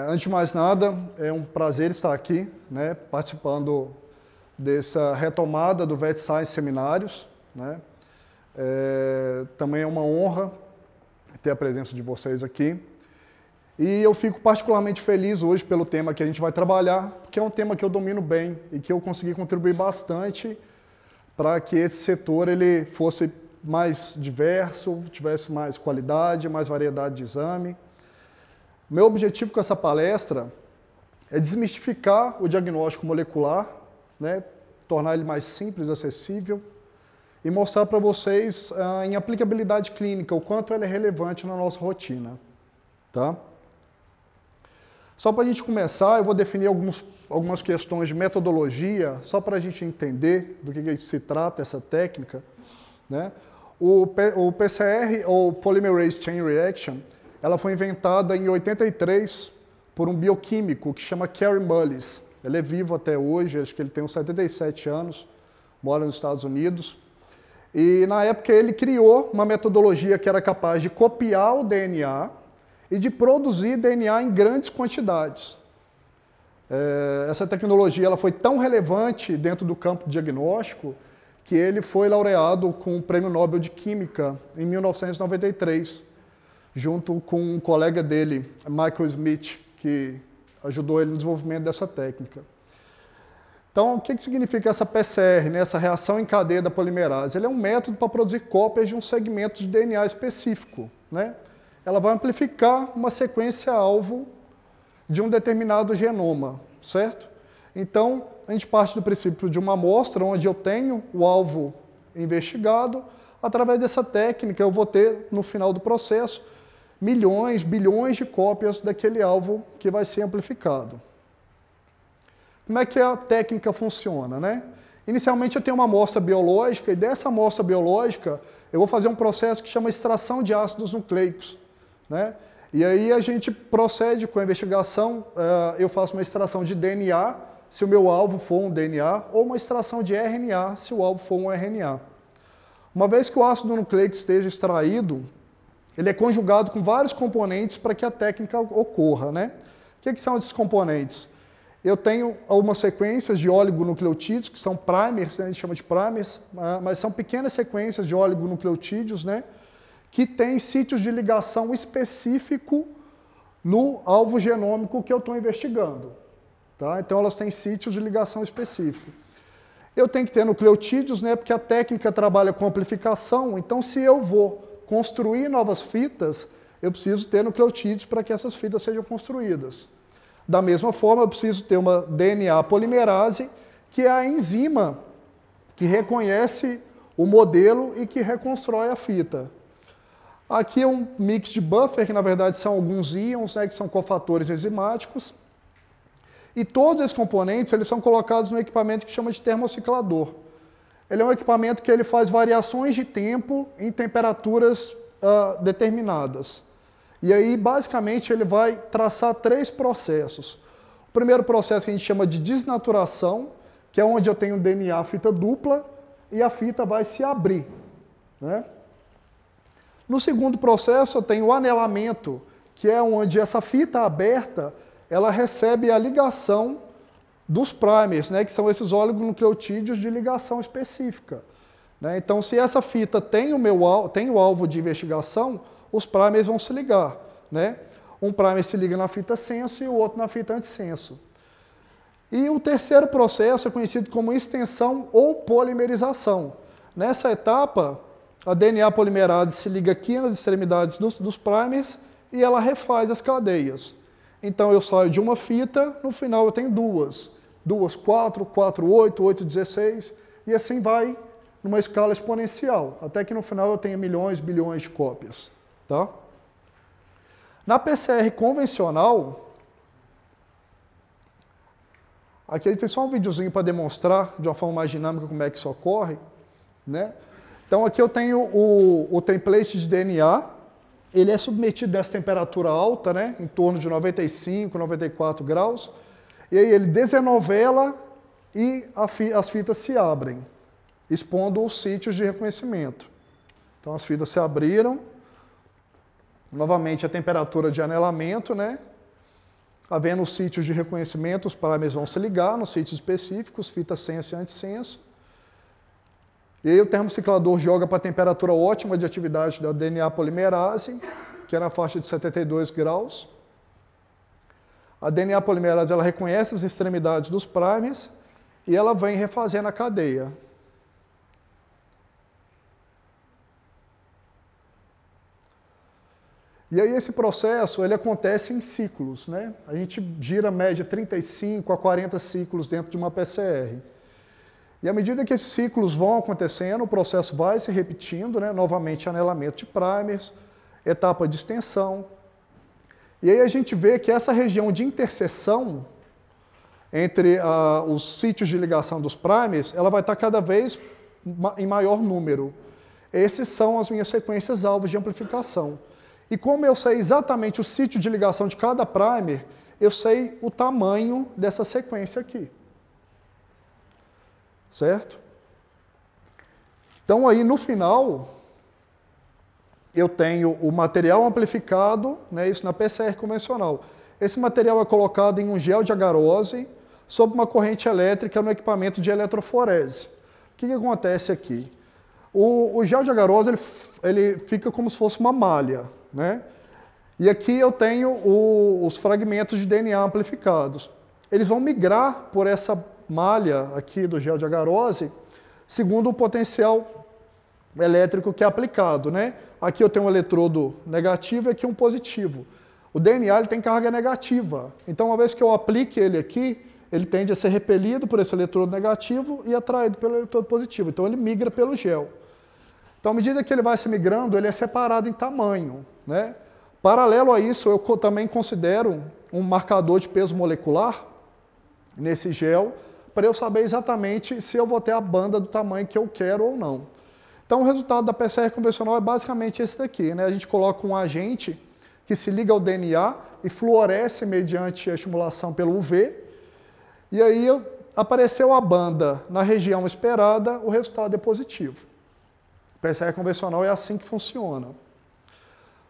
Antes de mais nada, é um prazer estar aqui, né, participando dessa retomada do VET Science Seminários, né. Também é uma honra ter a presença de vocês aqui. E eu fico particularmente feliz hoje pelo tema que a gente vai trabalhar, porque é um tema que eu domino bem e que eu consegui contribuir bastante para que esse setor ele fosse mais diverso, tivesse mais qualidade, mais variedade de exame. Meu objetivo com essa palestra é desmistificar o diagnóstico molecular, né, tornar ele mais simples, acessível e mostrar para vocês em aplicabilidade clínica o quanto ele é relevante na nossa rotina. Tá? Só para a gente começar, eu vou definir algumas questões de metodologia, só para a gente entender do que se trata essa técnica. Né? O PCR, ou Polymerase Chain Reaction, ela foi inventada em 83 por um bioquímico que chama Kary Mullis. Ele é vivo até hoje, acho que ele tem uns 77 anos, mora nos Estados Unidos. E na época ele criou uma metodologia que era capaz de copiar o DNA e de produzir DNA em grandes quantidades. Essa tecnologia ela foi tão relevante dentro do campo diagnóstico que ele foi laureado com o Prêmio Nobel de Química em 1993, junto com um colega dele, Michael Smith, que ajudou ele no desenvolvimento dessa técnica. Então, o que significa essa PCR, né, essa reação em cadeia da polimerase? Ele é um método para produzir cópias de um segmento de DNA específico. Né? Ela vai amplificar uma sequência-alvo de um determinado genoma, certo? Então, a gente parte do princípio de uma amostra onde eu tenho o alvo investigado. Através dessa técnica, eu vou ter, no final do processo, milhões, bilhões de cópias daquele alvo que vai ser amplificado. Como é que a técnica funciona, né? Inicialmente eu tenho uma amostra biológica e dessa amostra biológica eu vou fazer um processo que chama extração de ácidos nucleicos, né? E aí a gente procede com a investigação, eu faço uma extração de DNA, se o meu alvo for um DNA, ou uma extração de RNA, se o alvo for um RNA. Uma vez que o ácido nucleico esteja extraído, ele é conjugado com vários componentes para que a técnica ocorra, né? O que são esses componentes? Eu tenho algumas sequências de oligonucleotídeos, que são primers, né? A gente chama de primers, mas são pequenas sequências de oligonucleotídeos, né? Que têm sítios de ligação específico no alvo genômico que eu estou investigando. Tá? Então elas têm sítios de ligação específico. Eu tenho que ter nucleotídeos, né? Porque a técnica trabalha com amplificação, então se eu vou construir novas fitas, eu preciso ter nucleotídeos para que essas fitas sejam construídas. Da mesma forma, eu preciso ter uma DNA polimerase, que é a enzima que reconhece o modelo e que reconstrói a fita. Aqui é um mix de buffer, que na verdade são alguns íons, né, que são cofatores enzimáticos. E todos esses componentes eles são colocados no equipamento que chama de termociclador. Ele é um equipamento que ele faz variações de tempo em temperaturas determinadas. E aí, basicamente, ele vai traçar três processos. O primeiro processo que a gente chama de desnaturação, que é onde eu tenho DNA fita dupla e a fita vai se abrir. Né? No segundo processo, eu tenho o anelamento, que é onde essa fita aberta ela recebe a ligação dos primers, né, que são esses oligonucleotídeos de ligação específica. Né? Então, se essa fita tem o alvo de investigação, os primers vão se ligar. Né? Um primer se liga na fita senso e o outro na fita antissenso. E o terceiro processo é conhecido como extensão ou polimerização. Nessa etapa, a DNA polimerase se liga aqui nas extremidades dos primers e ela refaz as cadeias. Então eu saio de uma fita, no final eu tenho duas. 4, 8, 8, 16, e assim vai numa escala exponencial, até que no final eu tenha milhões, bilhões de cópias. Tá? Na PCR convencional, aqui tem só um videozinho para demonstrar de uma forma mais dinâmica como é que isso ocorre. Né? Então aqui eu tenho o template de DNA, ele é submetido a essa temperatura alta, né? Em torno de 95, 94 graus, e aí ele desenovela e as fitas se abrem, expondo os sítios de reconhecimento. Então as fitas se abriram, novamente a temperatura de anelamento, né? Havendo os sítios de reconhecimento, os primers vão se ligar nos sítios específicos, fita senso e antissenso. E aí o termociclador joga para a temperatura ótima de atividade da DNA polimerase, que é na faixa de 72 graus. A DNA polimerase ela reconhece as extremidades dos primers e ela vem refazendo a cadeia. E aí esse processo ele acontece em ciclos, né? A gente gira média 35 a 40 ciclos dentro de uma PCR. E à medida que esses ciclos vão acontecendo, o processo vai se repetindo, né? Novamente anelamento de primers, etapa de extensão. E aí a gente vê que essa região de interseção entre os sítios de ligação dos primers, ela vai estar cada vez em maior número. Esses são as minhas sequências alvos de amplificação. E como eu sei exatamente o sítio de ligação de cada primer, eu sei o tamanho dessa sequência aqui. Certo? Então aí no final, eu tenho o material amplificado, né, isso na PCR convencional. Esse material é colocado em um gel de agarose sob uma corrente elétrica no equipamento de eletroforese. O que acontece aqui? O gel de agarose ele fica como se fosse uma malha, né? E aqui eu tenho os fragmentos de DNA amplificados. Eles vão migrar por essa malha aqui do gel de agarose segundo o potencial elétrico que é aplicado, né? Aqui eu tenho um eletrodo negativo e aqui um positivo. O DNA ele tem carga negativa, então uma vez que eu aplique ele aqui, ele tende a ser repelido por esse eletrodo negativo e atraído pelo eletrodo positivo, então ele migra pelo gel. Então à medida que ele vai se migrando, ele é separado em tamanho, né? Paralelo a isso, eu também considero um marcador de peso molecular nesse gel, para eu saber exatamente se eu vou ter a banda do tamanho que eu quero ou não. Então o resultado da PCR convencional é basicamente esse daqui, né? A gente coloca um agente que se liga ao DNA e fluoresce mediante a estimulação pelo UV, e aí apareceu a banda na região esperada, o resultado é positivo. A PCR convencional é assim que funciona.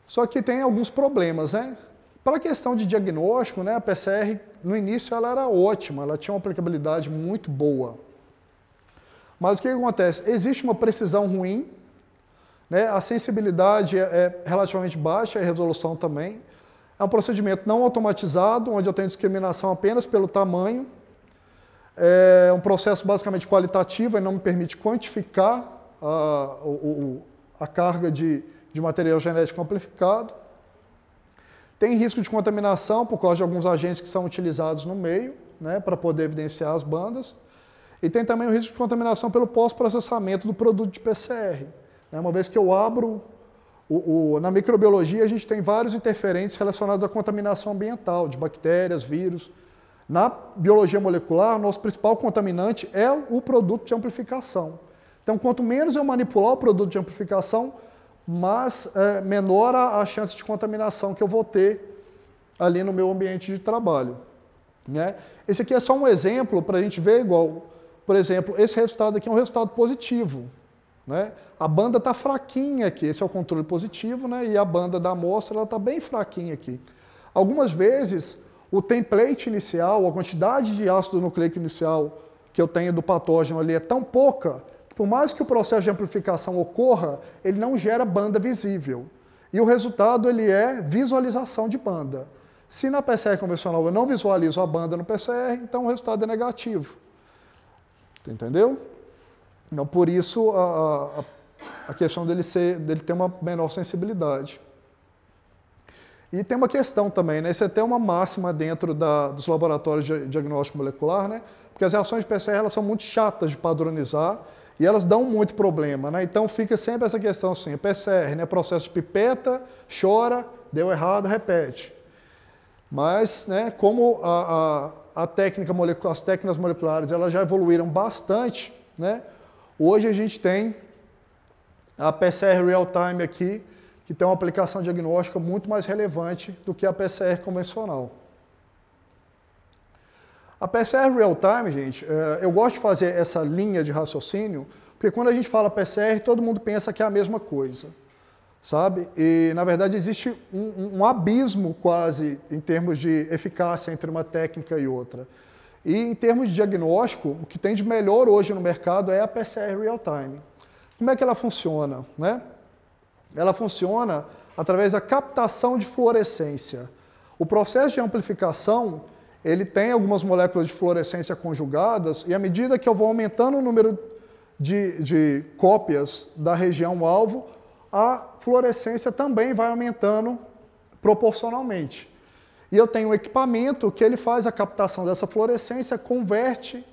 Só que tem alguns problemas, né? Para a questão de diagnóstico, né, a PCR, no início, ela era ótima, ela tinha uma aplicabilidade muito boa. Mas o que acontece? Existe uma precisão ruim, né? A sensibilidade é relativamente baixa, a resolução também. É um procedimento não automatizado, onde eu tenho discriminação apenas pelo tamanho. É um processo basicamente qualitativo e não me permite quantificar a carga de material genético amplificado. Tem risco de contaminação por causa de alguns agentes que são utilizados no meio, né, para poder evidenciar as bandas. E tem também o risco de contaminação pelo pós-processamento do produto de PCR. Né, uma vez que eu abro, na microbiologia a gente tem vários interferentes relacionados à contaminação ambiental, de bactérias, vírus. Na biologia molecular, nosso principal contaminante é o produto de amplificação. Então, quanto menos eu manipular o produto de amplificação, menor a chance de contaminação que eu vou ter ali no meu ambiente de trabalho, né? Esse aqui é só um exemplo para a gente ver igual, por exemplo, esse resultado aqui é um resultado positivo, né? A banda está fraquinha aqui, esse é o controle positivo, né? E a banda da amostra está bem fraquinha aqui. Algumas vezes, o template inicial, a quantidade de ácido nucleico inicial que eu tenho do patógeno ali é tão pouca, por mais que o processo de amplificação ocorra, ele não gera banda visível. E o resultado ele é visualização de banda. Se na PCR convencional eu não visualizo a banda no PCR, então o resultado é negativo. Entendeu? Então, por isso, a questão dele ter uma menor sensibilidade. E tem uma questão também, né? Isso é até uma máxima dentro dos laboratórios de diagnóstico molecular, né? Porque as reações de PCR elas são muito chatas de padronizar, e elas dão muito problema, né? Então fica sempre essa questão assim, PCR, né? Processo de pipeta, chora, deu errado, repete. Mas, né, como as técnicas moleculares elas já evoluíram bastante, né? Hoje a gente tem a PCR real-time aqui, que tem uma aplicação diagnóstica muito mais relevante do que a PCR convencional. A PCR real-time, gente, eu gosto de fazer essa linha de raciocínio, porque quando a gente fala PCR, todo mundo pensa que é a mesma coisa. sabe? E, na verdade, existe um abismo quase em termos de eficácia entre uma técnica e outra. E em termos de diagnóstico, o que tem de melhor hoje no mercado é a PCR real-time. Como é que ela funciona, né? Ela funciona através da captação de fluorescência. O processo de amplificação, ele tem algumas moléculas de fluorescência conjugadas, e à medida que eu vou aumentando o número de cópias da região alvo, a fluorescência também vai aumentando proporcionalmente. E eu tenho um equipamento que ele faz a captação dessa fluorescência, converte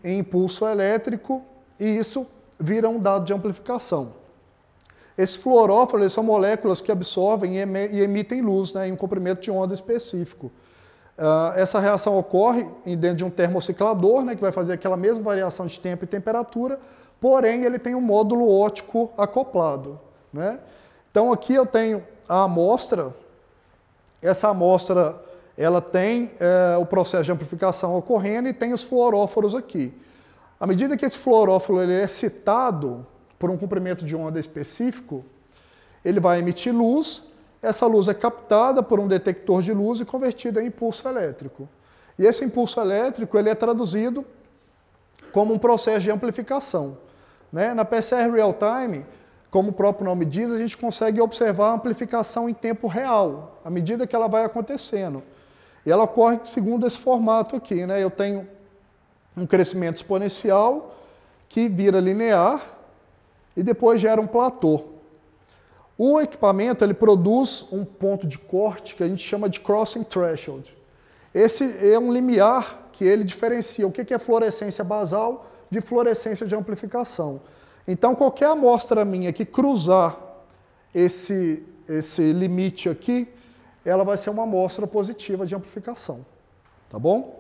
em impulso elétrico, e isso vira um dado de amplificação. Esses fluoróforos são moléculas que absorvem e emitem luz, né, em um comprimento de onda específico. Essa reação ocorre dentro de um termociclador, né, que vai fazer aquela mesma variação de tempo e temperatura, porém ele tem um módulo óptico acoplado, né? Então aqui eu tenho a amostra, essa amostra ela tem o processo de amplificação ocorrendo e tem os fluoróforos aqui. À medida que esse fluoróforo ele é excitado por um comprimento de onda específico, ele vai emitir luz, essa luz é captada por um detector de luz e convertida em impulso elétrico. E esse impulso elétrico ele é traduzido como um processo de amplificação, né? Na PCR real-time, como o próprio nome diz, a gente consegue observar a amplificação em tempo real, à medida que ela vai acontecendo. E ela ocorre segundo esse formato aqui, né? Eu tenho um crescimento exponencial que vira linear e depois gera um platô. O equipamento ele produz um ponto de corte que a gente chama de crossing threshold. Esse é um limiar que ele diferencia o que é fluorescência basal de fluorescência de amplificação. Então, qualquer amostra minha que cruzar esse limite aqui, ela vai ser uma amostra positiva de amplificação. Tá bom?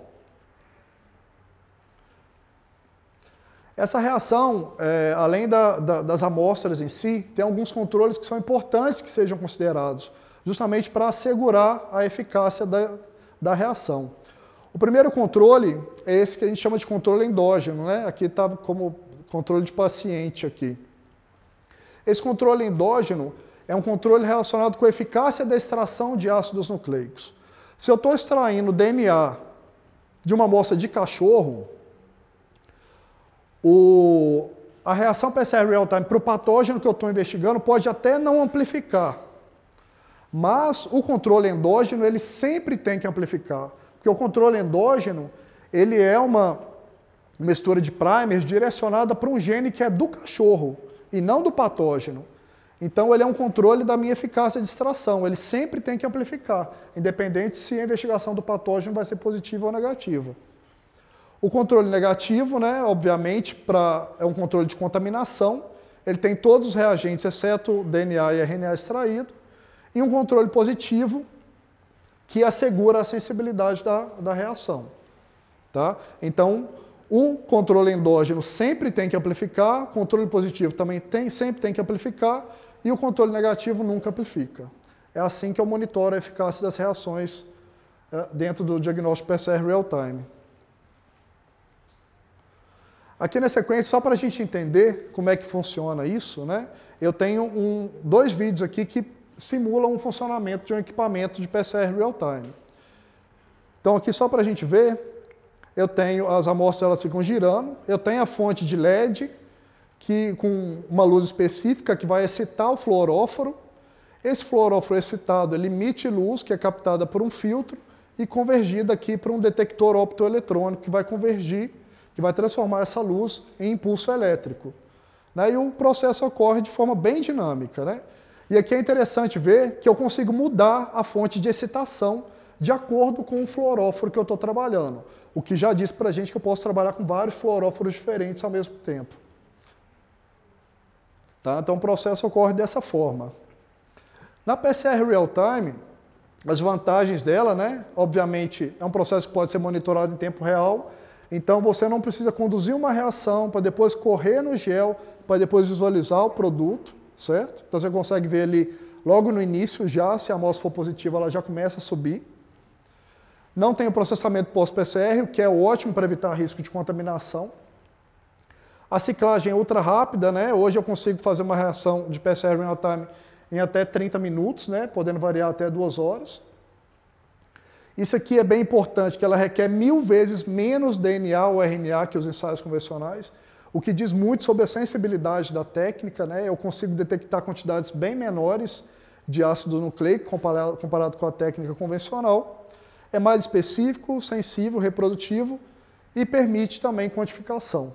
Essa reação, além das amostras em si, tem alguns controles que são importantes que sejam considerados, justamente para assegurar a eficácia da reação. O primeiro controle é esse que a gente chama de controle endógeno, né? Aqui está como controle de paciente aqui. Esse controle endógeno é um controle relacionado com a eficácia da extração de ácidos nucleicos. Se eu estou extraindo DNA de uma amostra de cachorro, a reação PCR real-time para o patógeno que eu estou investigando pode até não amplificar, mas o controle endógeno ele sempre tem que amplificar, porque o controle endógeno ele é uma mistura de primers direcionada para um gene que é do cachorro e não do patógeno. Então ele é um controle da minha eficácia de extração, ele sempre tem que amplificar, independente se a investigação do patógeno vai ser positiva ou negativa. O controle negativo, né, obviamente, é um controle de contaminação, ele tem todos os reagentes, exceto o DNA e RNA extraído, e um controle positivo, que assegura a sensibilidade da reação. Tá? Então, o controle endógeno sempre tem que amplificar, o controle positivo também sempre tem que amplificar, e o controle negativo nunca amplifica. É assim que eu monitoro a eficácia das reações dentro do diagnóstico PCR real-time. Aqui na sequência, só para a gente entender como é que funciona isso, né? Eu tenho dois vídeos aqui que simulam o funcionamento de um equipamento de PCR real-time. Então aqui só para a gente ver, eu tenho as amostras, elas ficam girando, eu tenho a fonte de LED, com uma luz específica que vai excitar o fluoróforo. Esse fluoróforo excitado, ele emite luz, que é captada por um filtro, e convergida aqui para um detector optoeletrônico, que vai convergir, que vai transformar essa luz em impulso elétrico. Né? E o processo ocorre de forma bem dinâmica. Né? E aqui é interessante ver que eu consigo mudar a fonte de excitação de acordo com o fluoróforo que eu estou trabalhando, o que já diz para a gente que eu posso trabalhar com vários fluoróforos diferentes ao mesmo tempo. Tá? Então o processo ocorre dessa forma. Na PCR real-time, as vantagens dela, né? Obviamente, é um processo que pode ser monitorado em tempo real, então você não precisa conduzir uma reação para depois correr no gel, para depois visualizar o produto, certo? Então você consegue ver ali logo no início já, se a amostra for positiva, ela já começa a subir. Não tem o processamento pós-PCR, o que é ótimo para evitar risco de contaminação. A ciclagem é ultra rápida, né? Hoje eu consigo fazer uma reação de PCR real-time em até 30 minutos, né, podendo variar até 2 horas. Isso aqui é bem importante, que ela requer 1000 vezes menos DNA ou RNA que os ensaios convencionais, o que diz muito sobre a sensibilidade da técnica, né? Eu consigo detectar quantidades bem menores de ácido nucleico comparado com a técnica convencional. É mais específico, sensível, reprodutivo e permite também quantificação.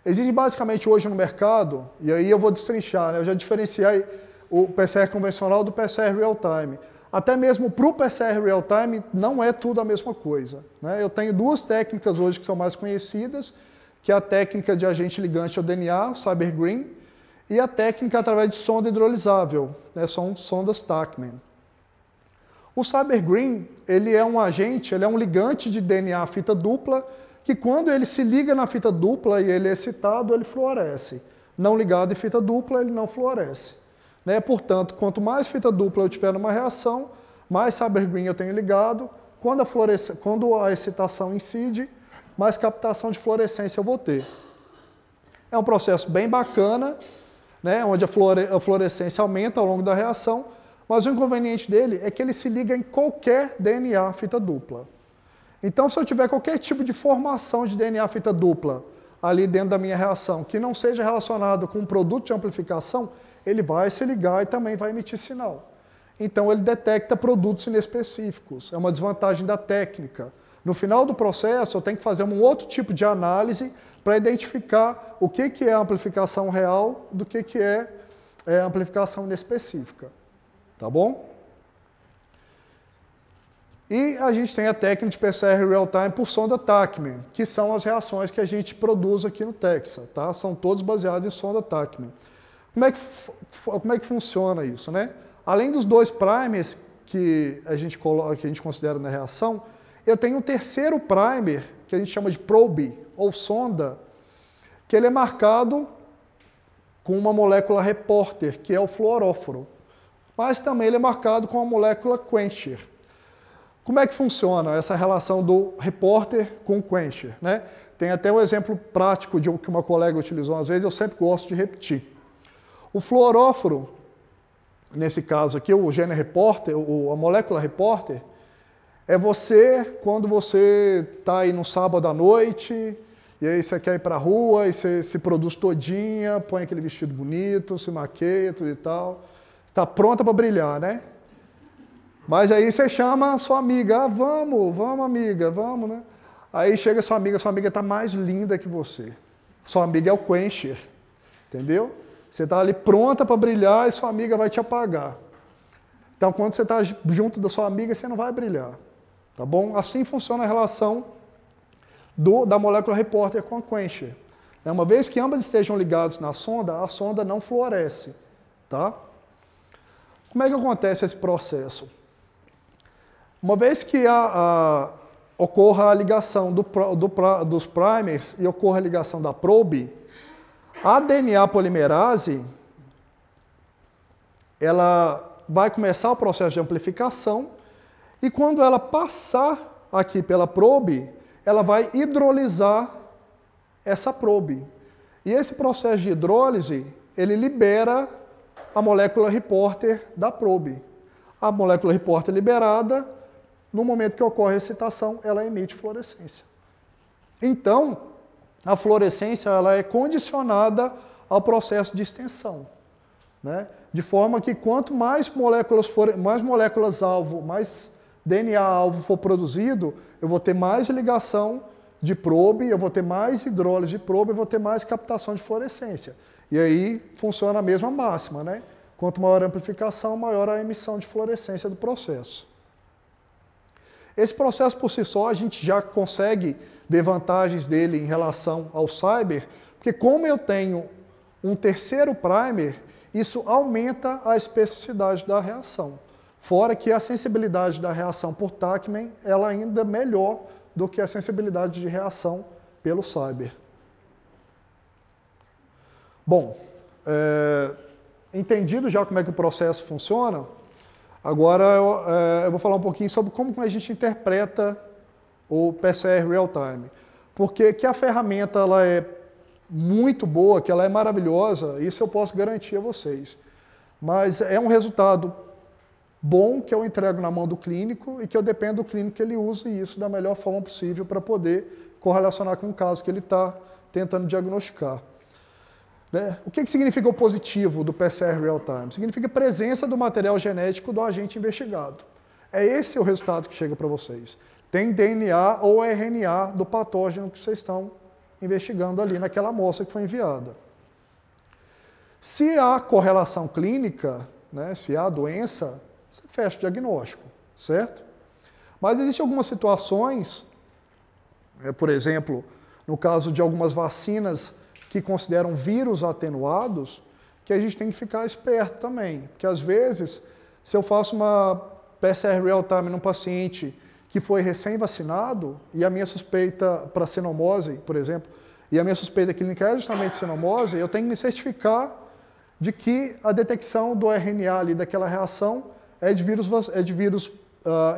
Existe basicamente hoje no mercado, e aí eu vou destrinchar, né? Eu já diferenciei o PCR convencional do PCR real-time. Até mesmo para o PCR real-time não é tudo a mesma coisa, né? Eu tenho 2 técnicas hoje que são mais conhecidas, que é a técnica de agente ligante ao DNA, o CyberGreen, e a técnica através de sonda hidrolisável, né? São sondas Tachman. O CyberGreen, ele é um agente, ele é um ligante de DNA fita dupla, que quando ele se liga na fita dupla e ele é excitado, ele fluoresce. Não ligado em fita dupla, ele não fluoresce. Né? Portanto, quanto mais fita dupla eu tiver numa reação, mais CyberGreen eu tenho ligado. Quando a excitação incide, mais captação de fluorescência eu vou ter. É um processo bem bacana, né? Onde a fluorescência aumenta ao longo da reação, mas o inconveniente dele é que ele se liga em qualquer DNA fita dupla. Então, se eu tiver qualquer tipo de formação de DNA fita dupla ali dentro da minha reação, que não seja relacionado com um produto de amplificação, ele vai se ligar e também vai emitir sinal. Então, ele detecta produtos inespecíficos. É uma desvantagem da técnica. No final do processo, eu tenho que fazer um outro tipo de análise para identificar o que é amplificação real do que é amplificação inespecífica. Tá bom? E a gente tem a técnica de PCR real-time por sonda Tachman, que são as reações que a gente produz aqui no Texa, tá? São todos baseados em sonda Tachman. Como é que funciona isso, né? Além dos 2 primers que a gente considera na reação, eu tenho um terceiro primer, que a gente chama de probe, ou sonda, que ele é marcado com uma molécula repórter, que é o fluoróforo. Mas também ele é marcado com a molécula quencher. Como é que funciona essa relação do repórter com o quencher, né? Tem até um exemplo prático que uma colega utilizou às vezes, eu sempre gosto de repetir. O fluoróforo, nesse caso aqui, o gene repórter, a molécula repórter, é você, quando você está aí no sábado à noite, e aí você quer ir para a rua, e você se produz todinha, põe aquele vestido bonito, se maqueia, tudo e tal, está pronta para brilhar, né? Mas aí você chama a sua amiga, vamos amiga, vamos, né? Aí chega sua amiga está mais linda que você. Sua amiga é o quencher, entendeu? Você está ali pronta para brilhar e sua amiga vai te apagar. Então, quando você está junto da sua amiga, você não vai brilhar, tá bom? Assim funciona a relação da molécula repórter com a quencher. Uma vez que ambas estejam ligadas na sonda, a sonda não fluoresce, tá? Como é que acontece esse processo? Uma vez que ocorra a ligação dos primers e ocorra a ligação da probe, a DNA polimerase ela vai começar o processo de amplificação e quando ela passar aqui pela probe, ela vai hidrolisar essa probe. E esse processo de hidrólise, ele libera a molécula repórter da probe. A molécula repórter liberada, no momento que ocorre a excitação, ela emite fluorescência. Então, a fluorescência ela é condicionada ao processo de extensão, né? De forma que quanto mais moléculas-alvo, mais DNA-alvo for produzido, eu vou ter mais ligação de probe, eu vou ter mais hidrólise de probe, eu vou ter mais captação de fluorescência. E aí funciona a mesma máxima, né? Quanto maior a amplificação, maior a emissão de fluorescência do processo. Esse processo por si só, a gente já consegue ver vantagens dele em relação ao Cyber, porque como eu tenho um terceiro primer, isso aumenta a especificidade da reação. Fora que a sensibilidade da reação por Tachman, ela ainda é melhor do que a sensibilidade de reação pelo Cyber. Bom, entendido já como é que o processo funciona, agora eu vou falar um pouquinho sobre como a gente interpreta o PCR real-time. Porque que a ferramenta ela é muito boa, que ela é maravilhosa, isso eu posso garantir a vocês. Mas é um resultado bom que eu entrego na mão do clínico e que eu dependo do clínico que ele use isso da melhor forma possível para poder correlacionar com o caso que ele está tentando diagnosticar. Né? O que significa o positivo do PCR real-time? Significa presença do material genético do agente investigado. É esse o resultado que chega para vocês. Tem DNA ou RNA do patógeno que vocês estão investigando ali naquela amostra que foi enviada. Se há correlação clínica, né, se há doença, você fecha o diagnóstico, certo? Mas existem algumas situações, por exemplo, no caso de algumas vacinas que consideram vírus atenuados, que a gente tem que ficar esperto também. Porque às vezes, se eu faço uma PCR real-time num paciente que foi recém-vacinado e a minha suspeita para cenomose, por exemplo, e a minha suspeita clínica é justamente cenomose, eu tenho que me certificar de que a detecção do RNA ali daquela reação é de vírus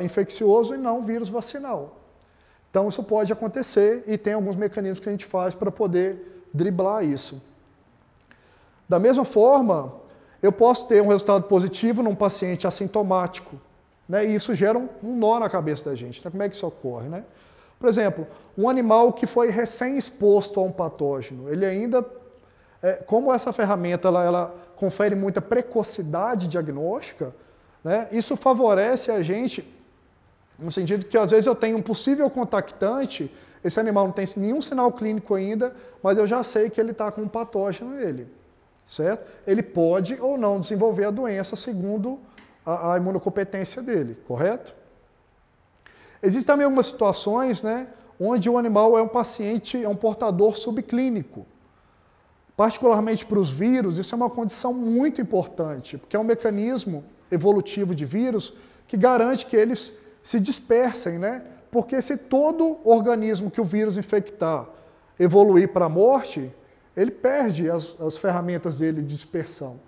infeccioso e não vírus vacinal. Então isso pode acontecer e tem alguns mecanismos que a gente faz para poder driblar isso. Da mesma forma, eu posso ter um resultado positivo num paciente assintomático, né? E isso gera um nó na cabeça da gente. Né? Como é que isso ocorre? Né? Por exemplo, um animal que foi recém-exposto a um patógeno, ele ainda, como essa ferramenta ela confere muita precocidade diagnóstica, né? Isso favorece a gente, no sentido que às vezes eu tenho um possível contactante, esse animal não tem nenhum sinal clínico ainda, mas eu já sei que ele está com um patógeno nele, certo? Ele pode ou não desenvolver a doença segundo a imunocompetência dele, correto? Existem também algumas situações, né, onde o animal é um paciente, é um portador subclínico. Particularmente para os vírus, isso é uma condição muito importante, porque é um mecanismo evolutivo de vírus que garante que eles se dispersem, né? Porque se todo organismo que o vírus infectar evoluir para a morte, ele perde as ferramentas dele de dispersão.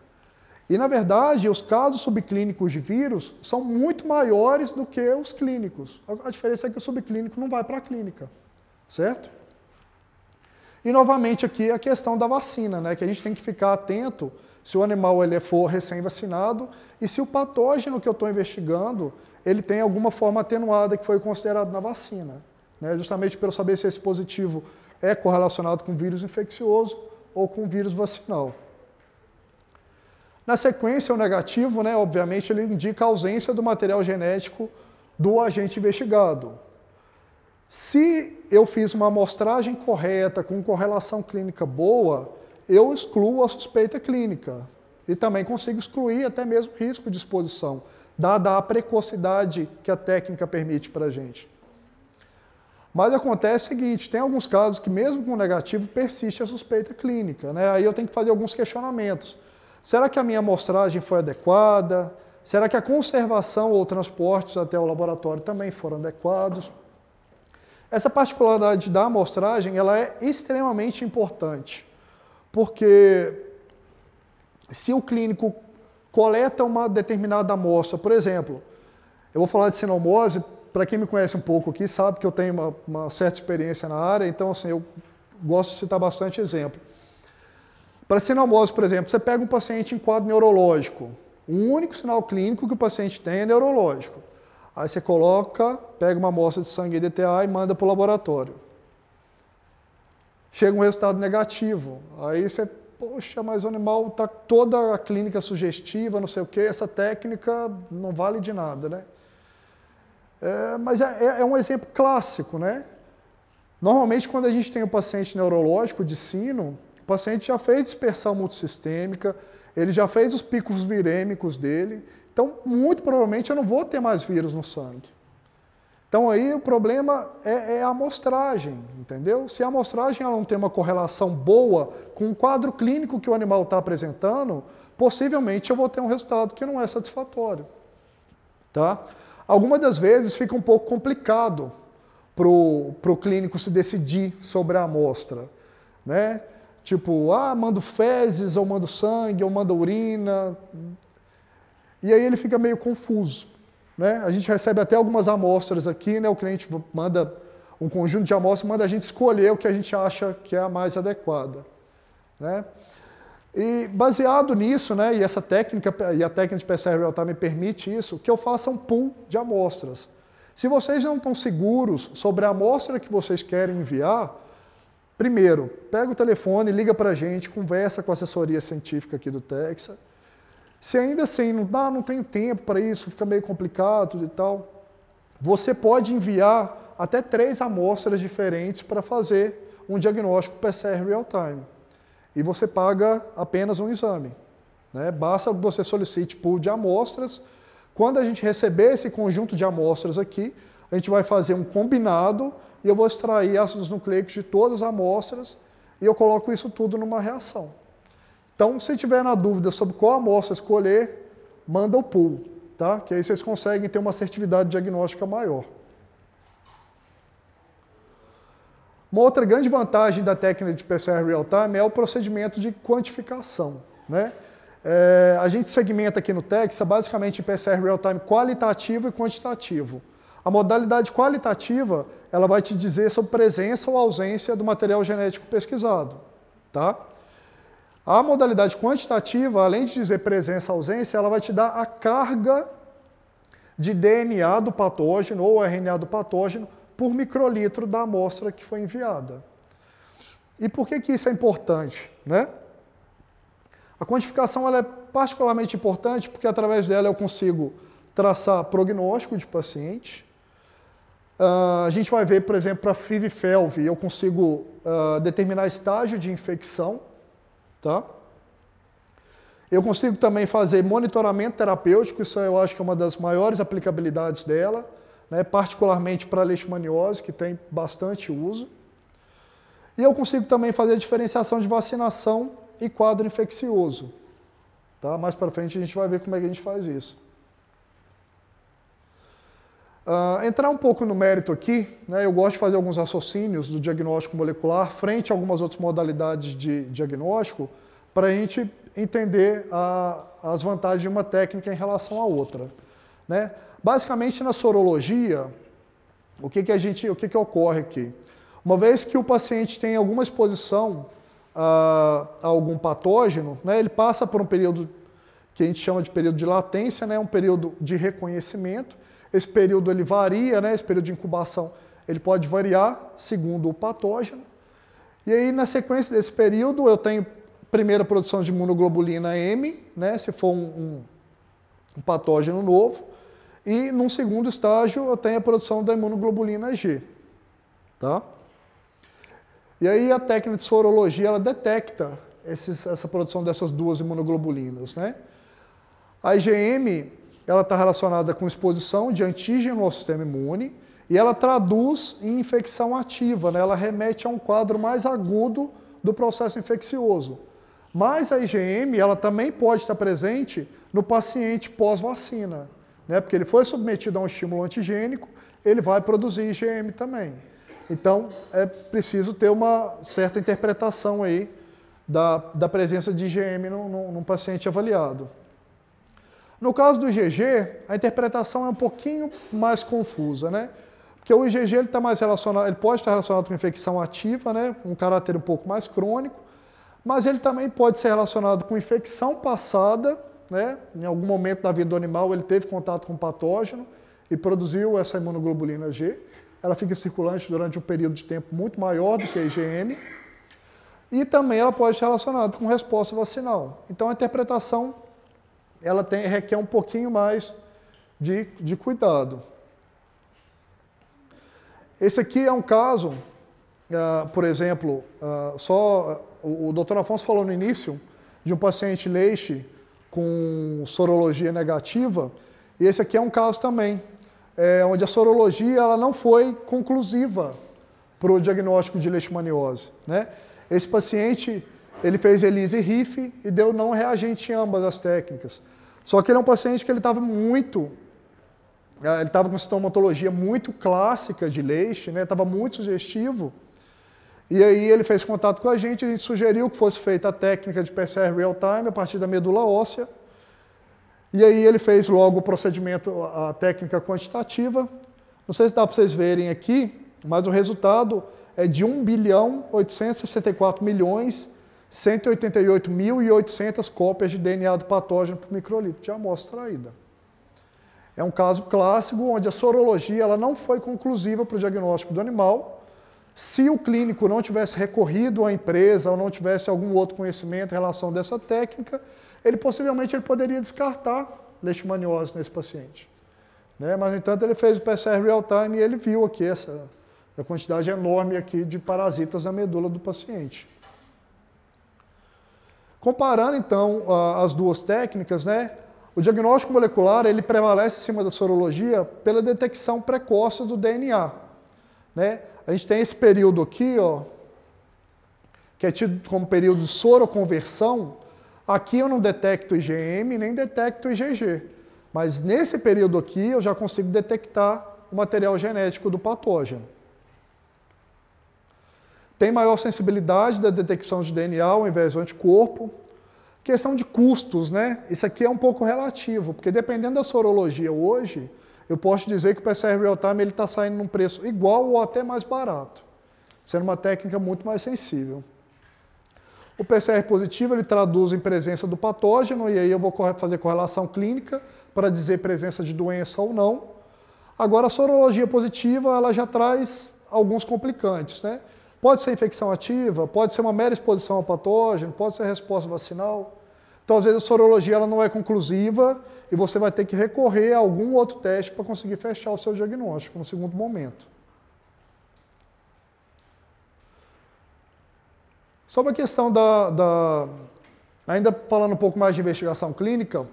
E, na verdade, os casos subclínicos de vírus são muito maiores do que os clínicos. A diferença é que o subclínico não vai para a clínica, certo? E, novamente, aqui a questão da vacina, né? Que a gente tem que ficar atento se o animal ele for recém-vacinado e se o patógeno que eu estou investigando ele tem alguma forma atenuada que foi considerado na vacina. Né? Justamente para eu saber se esse positivo é correlacionado com vírus infeccioso ou com vírus vacinal. Na sequência, o negativo, né, obviamente, ele indica a ausência do material genético do agente investigado. Se eu fiz uma amostragem correta, com correlação clínica boa, eu excluo a suspeita clínica. E também consigo excluir até mesmo risco de exposição, dada a precocidade que a técnica permite para a gente. Mas acontece o seguinte, tem alguns casos que mesmo com negativo persiste a suspeita clínica, né? Aí eu tenho que fazer alguns questionamentos. Será que a minha amostragem foi adequada? Será que a conservação ou transportes até o laboratório também foram adequados? Essa particularidade da amostragem ela é extremamente importante, porque se o clínico coleta uma determinada amostra, por exemplo, eu vou falar de cenomose, para quem me conhece um pouco aqui sabe que eu tenho uma certa experiência na área, então assim, eu gosto de citar bastante exemplo. Para cenomose, por exemplo, você pega um paciente em quadro neurológico, o único sinal clínico que o paciente tem é neurológico. Aí você pega uma amostra de sangue EDTA e manda para o laboratório. Chega um resultado negativo, aí você poxa, mas o animal está toda a clínica sugestiva, não sei o quê, essa técnica não vale de nada, né? Mas é um exemplo clássico, né? Normalmente, quando a gente tem um paciente neurológico de sino, o paciente já fez dispersão multissistêmica, ele já fez os picos virêmicos dele, então, muito provavelmente, eu não vou ter mais vírus no sangue. Então, aí o problema é a amostragem, entendeu? Se a amostragem ela não tem uma correlação boa com o quadro clínico que o animal está apresentando, possivelmente eu vou ter um resultado que não é satisfatório. Tá? Algumas das vezes fica um pouco complicado para o clínico se decidir sobre a amostra. Né? Tipo, mando fezes, ou mando sangue, ou mando urina. E aí ele fica meio confuso. Né? A gente recebe até algumas amostras aqui, né? O cliente manda um conjunto de amostras, manda a gente escolher o que a gente acha que é a mais adequada. né? E baseado nisso, né, e a técnica de PCR Real-Time me permite isso, que eu faça um pool de amostras. Se vocês não estão seguros sobre a amostra que vocês querem enviar, primeiro, pega o telefone, liga para a gente, conversa com a assessoria científica aqui do Texa. Se ainda assim não tenho tempo para isso, fica meio complicado e tal, você pode enviar até 3 amostras diferentes para fazer um diagnóstico PCR Real-Time. E você paga apenas um exame, né? Basta que você solicite pool de amostras. Quando a gente receber esse conjunto de amostras aqui, a gente vai fazer um combinado e eu vou extrair ácidos nucleicos de todas as amostras e eu coloco isso tudo numa reação. Então, se tiver na dúvida sobre qual amostra escolher, manda o pool, tá? Que aí vocês conseguem ter uma assertividade diagnóstica maior. Uma outra grande vantagem da técnica de PCR Real-Time é o procedimento de quantificação, né? A gente segmenta aqui no Texa basicamente em PCR Real-Time qualitativo e quantitativo. A modalidade qualitativa, ela vai te dizer sobre presença ou ausência do material genético pesquisado, tá? A modalidade quantitativa, além de dizer presença ou ausência, ela vai te dar a carga de DNA do patógeno ou RNA do patógeno por microlitro da amostra que foi enviada. E por que isso é importante, né? A quantificação ela é particularmente importante porque através dela eu consigo traçar prognóstico de paciente. A gente vai ver, por exemplo, para FIV-FeLV, eu consigo determinar estágio de infecção, tá? Eu consigo também fazer monitoramento terapêutico, isso eu acho que é uma das maiores aplicabilidades dela, né? Particularmente para a leishmaniose, que tem bastante uso. E eu consigo também fazer diferenciação de vacinação e quadro infeccioso. Tá? Mais para frente a gente vai ver como é que a gente faz isso. Entrar um pouco no mérito aqui, né? Eu gosto de fazer alguns raciocínios do diagnóstico molecular frente a algumas outras modalidades de diagnóstico para a gente entender as vantagens de uma técnica em relação à outra, né? Basicamente, na sorologia, o que ocorre aqui? Uma vez que o paciente tem alguma exposição a algum patógeno, né, ele passa por um período que a gente chama de período de latência, né, um período de reconhecimento. Esse período ele varia, né, esse período de incubação ele pode variar segundo o patógeno. E aí, na sequência desse período, eu tenho primeira produção de imunoglobulina M, né, se for um patógeno novo. E, num segundo estágio, eu tenho a produção da imunoglobulina G. Tá? E aí, a técnica de sorologia, ela detecta essa produção dessas duas imunoglobulinas, né? A IgM, ela está relacionada com exposição de antígeno ao sistema imune e ela traduz em infecção ativa, né? Ela remete a um quadro mais agudo do processo infeccioso. Mas a IgM, ela também pode estar presente no paciente pós-vacina, né? Porque ele foi submetido a um estímulo antigênico, ele vai produzir IgM também. Então, é preciso ter uma certa interpretação aí da presença de IgM num paciente avaliado. No caso do IgG, a interpretação é um pouquinho mais confusa, né? Porque o IgG ele tá mais relacionado, ele pode estar relacionado com infecção ativa, né? Um caráter um pouco mais crônico, mas ele também pode ser relacionado com infecção passada, né? Em algum momento da vida do animal ele teve contato com o patógeno e produziu essa imunoglobulina G. Ela fica circulante durante um período de tempo muito maior do que a IgM. E também ela pode estar relacionada com resposta vacinal. Então a interpretação ela requer um pouquinho mais de cuidado. Esse aqui é um caso, por exemplo, o Dr. Afonso falou no início de um paciente leixe com sorologia negativa, e esse aqui é um caso também, onde a sorologia ela não foi conclusiva para o diagnóstico de leishmaniose, né? Esse paciente ele fez ELISA e RIF e deu não reagente em ambas as técnicas. Só que ele é um paciente que ele estava com sintomatologia muito clássica de leixe, né? Estava muito sugestivo. E aí ele fez contato com a gente sugeriu que fosse feita a técnica de PCR Real-Time a partir da medula óssea. E aí ele fez logo o procedimento, a técnica quantitativa. Não sei se dá para vocês verem aqui, mas o resultado é de 1.864.600.000 188.800 cópias de DNA do patógeno por microlitro de amostra extraída. É um caso clássico onde a sorologia ela não foi conclusiva para o diagnóstico do animal. Se o clínico não tivesse recorrido à empresa ou não tivesse algum outro conhecimento em relação dessa técnica, ele possivelmente poderia descartar leishmaniose nesse paciente. Né? Mas, no entanto, ele fez o PCR real-time e ele viu aqui a quantidade enorme aqui de parasitas na medula do paciente. Comparando, então, as duas técnicas, né? O diagnóstico molecular ele prevalece em cima da sorologia pela detecção precoce do DNA. Né? A gente tem esse período aqui, ó, que é tido como período de soroconversão. Aqui eu não detecto IgM nem detecto IgG, mas nesse período aqui eu já consigo detectar o material genético do patógeno. Tem maior sensibilidade da detecção de DNA ao invés do anticorpo. Questão de custos, né? Isso aqui é um pouco relativo, porque dependendo da sorologia hoje, eu posso dizer que o PCR real-time está saindo num preço igual ou até mais barato, sendo uma técnica muito mais sensível. O PCR positivo ele traduz em presença do patógeno, e aí eu vou fazer correlação clínica para dizer presença de doença ou não. Agora, a sorologia positiva ela já traz alguns complicantes, né? Pode ser infecção ativa, pode ser uma mera exposição ao patógeno, pode ser resposta vacinal. Então, às vezes, a sorologia ela não é conclusiva e você vai ter que recorrer a algum outro teste para conseguir fechar o seu diagnóstico no segundo momento. Sobre a questão ainda falando um pouco mais de investigação clínica,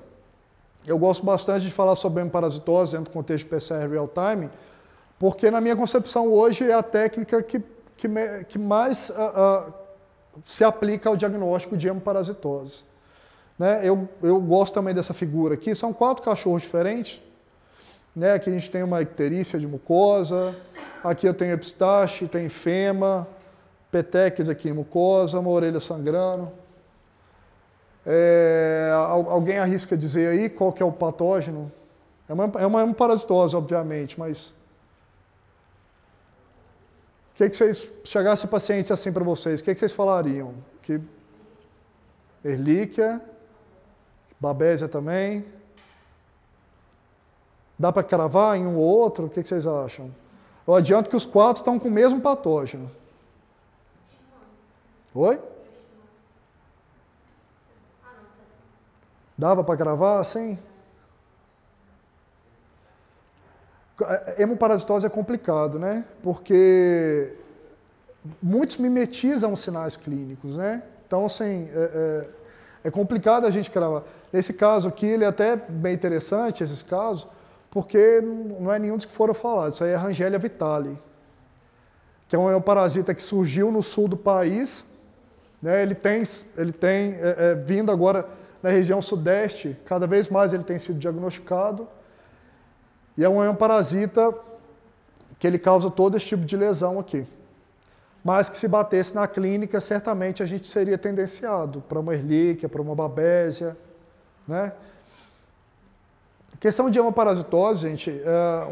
eu gosto bastante de falar sobre hemoparasitose dentro do contexto de PCR real-time, porque na minha concepção hoje é a técnica que mais se aplica ao diagnóstico de hemoparasitose. Né? Eu gosto também dessa figura aqui, são 4 cachorros diferentes. Né? Aqui a gente tem uma icterícia de mucosa, aqui eu tenho epistaxe, tem fema, peteques aqui em mucosa, uma orelha sangrando. Alguém arrisca dizer aí qual que é o patógeno? É uma hemoparasitose, obviamente, mas... O que vocês, chegasse pacientes assim para vocês, o que vocês falariam? Que Ehrlichia, Babesia também. Dá para cravar em um ou outro? O que vocês acham? Eu adianto que os 4 estão com o mesmo patógeno. Oi? Dava para cravar assim? Hemoparasitose é complicado, né? Porque muitos mimetizam os sinais clínicos, né? Então, assim, é complicado a gente cravar. Nesse caso aqui, ele é até bem interessante, esses casos, porque não é nenhum dos que foram falados. Isso aí é Rangelia vitale, que é um parasita que surgiu no sul do país, né? Ele tem vindo agora na região sudeste, cada vez mais ele tem sido diagnosticado. E é um parasita que ele causa todo esse tipo de lesão aqui. Mas que se batesse na clínica, certamente a gente seria tendenciado para uma Ehrlichia, para uma Babesia, né? Questão de hemoparasitose, gente,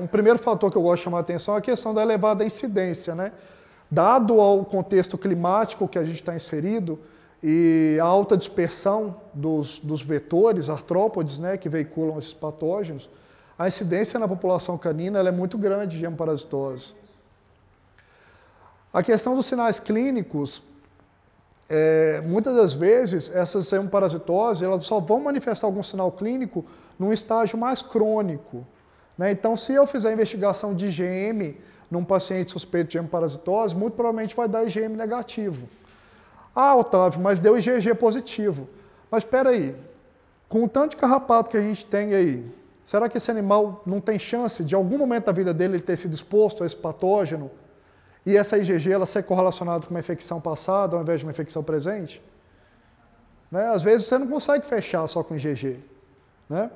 um primeiro fator que eu gosto de chamar a atenção é a questão da elevada incidência, né? Dado ao contexto climático que a gente está inserido e a alta dispersão dos vetores, artrópodes, né, que veiculam esses patógenos, a incidência na população canina ela é muito grande de hemoparasitose. A questão dos sinais clínicos, muitas das vezes, essas hemoparasitoses elas só vão manifestar algum sinal clínico num estágio mais crônico. Né? Então, se eu fizer investigação de IgM num paciente suspeito de hemoparasitose, muito provavelmente vai dar IgM negativo. Ah, Otávio, mas deu IgG positivo. Mas espera aí, com o tanto de carrapato que a gente tem aí, será que esse animal não tem chance de, em algum momento da vida dele, ele ter sido exposto a esse patógeno e essa IgG ela ser correlacionada com uma infecção passada ao invés de uma infecção presente? Né? Às vezes você não consegue fechar só com IgG. Né?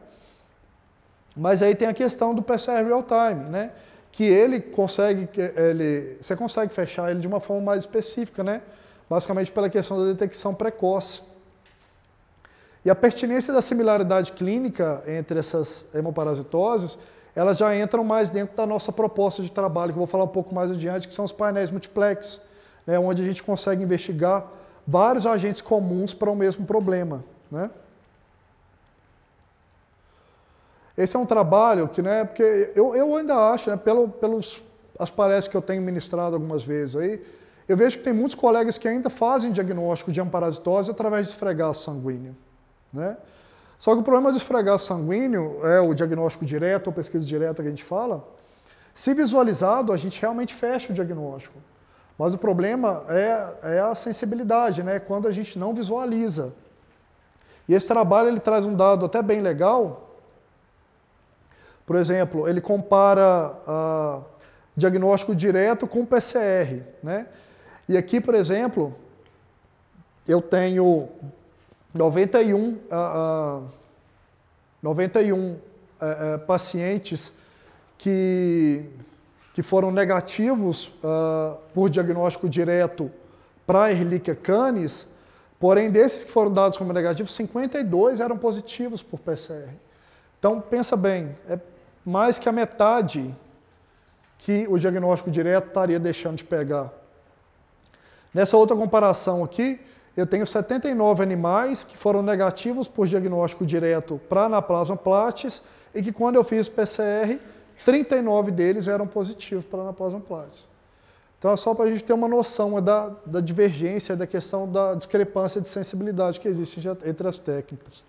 Mas aí tem a questão do PCR real-time, né? Que você consegue fechar ele de uma forma mais específica, né? Basicamente pela questão da detecção precoce. E a pertinência da similaridade clínica entre essas hemoparasitoses, elas já entram mais dentro da nossa proposta de trabalho, que eu vou falar um pouco mais adiante, que são os painéis multiplex, né, onde a gente consegue investigar vários agentes comuns para o mesmo problema, né? Esse é um trabalho que, né, porque eu ainda acho, né, as palestras que eu tenho ministrado algumas vezes aí, eu vejo que tem muitos colegas que ainda fazem diagnóstico de amparasitose através de esfregaço sanguíneo, né? Só que o problema do esfregaço sanguíneo, o diagnóstico direto ou pesquisa direta que a gente fala, se visualizado, a gente realmente fecha o diagnóstico. Mas o problema é a sensibilidade, né, quando a gente não visualiza. E esse trabalho ele traz um dado até bem legal. Por exemplo, ele compara diagnóstico direto com PCR, né? E aqui, por exemplo, eu tenho 91 pacientes que foram negativos por diagnóstico direto para Ehrlichia canis, porém desses que foram dados como negativos, 52 eram positivos por PCR. Então, pensa bem, é mais que a metade que o diagnóstico direto estaria deixando de pegar. Nessa outra comparação aqui, eu tenho 79 animais que foram negativos por diagnóstico direto para Anaplasma platis e que quando eu fiz PCR, 39 deles eram positivos para Anaplasma platis. Então é só para a gente ter uma noção da divergência, da questão da discrepância de sensibilidade que existe entre as técnicas.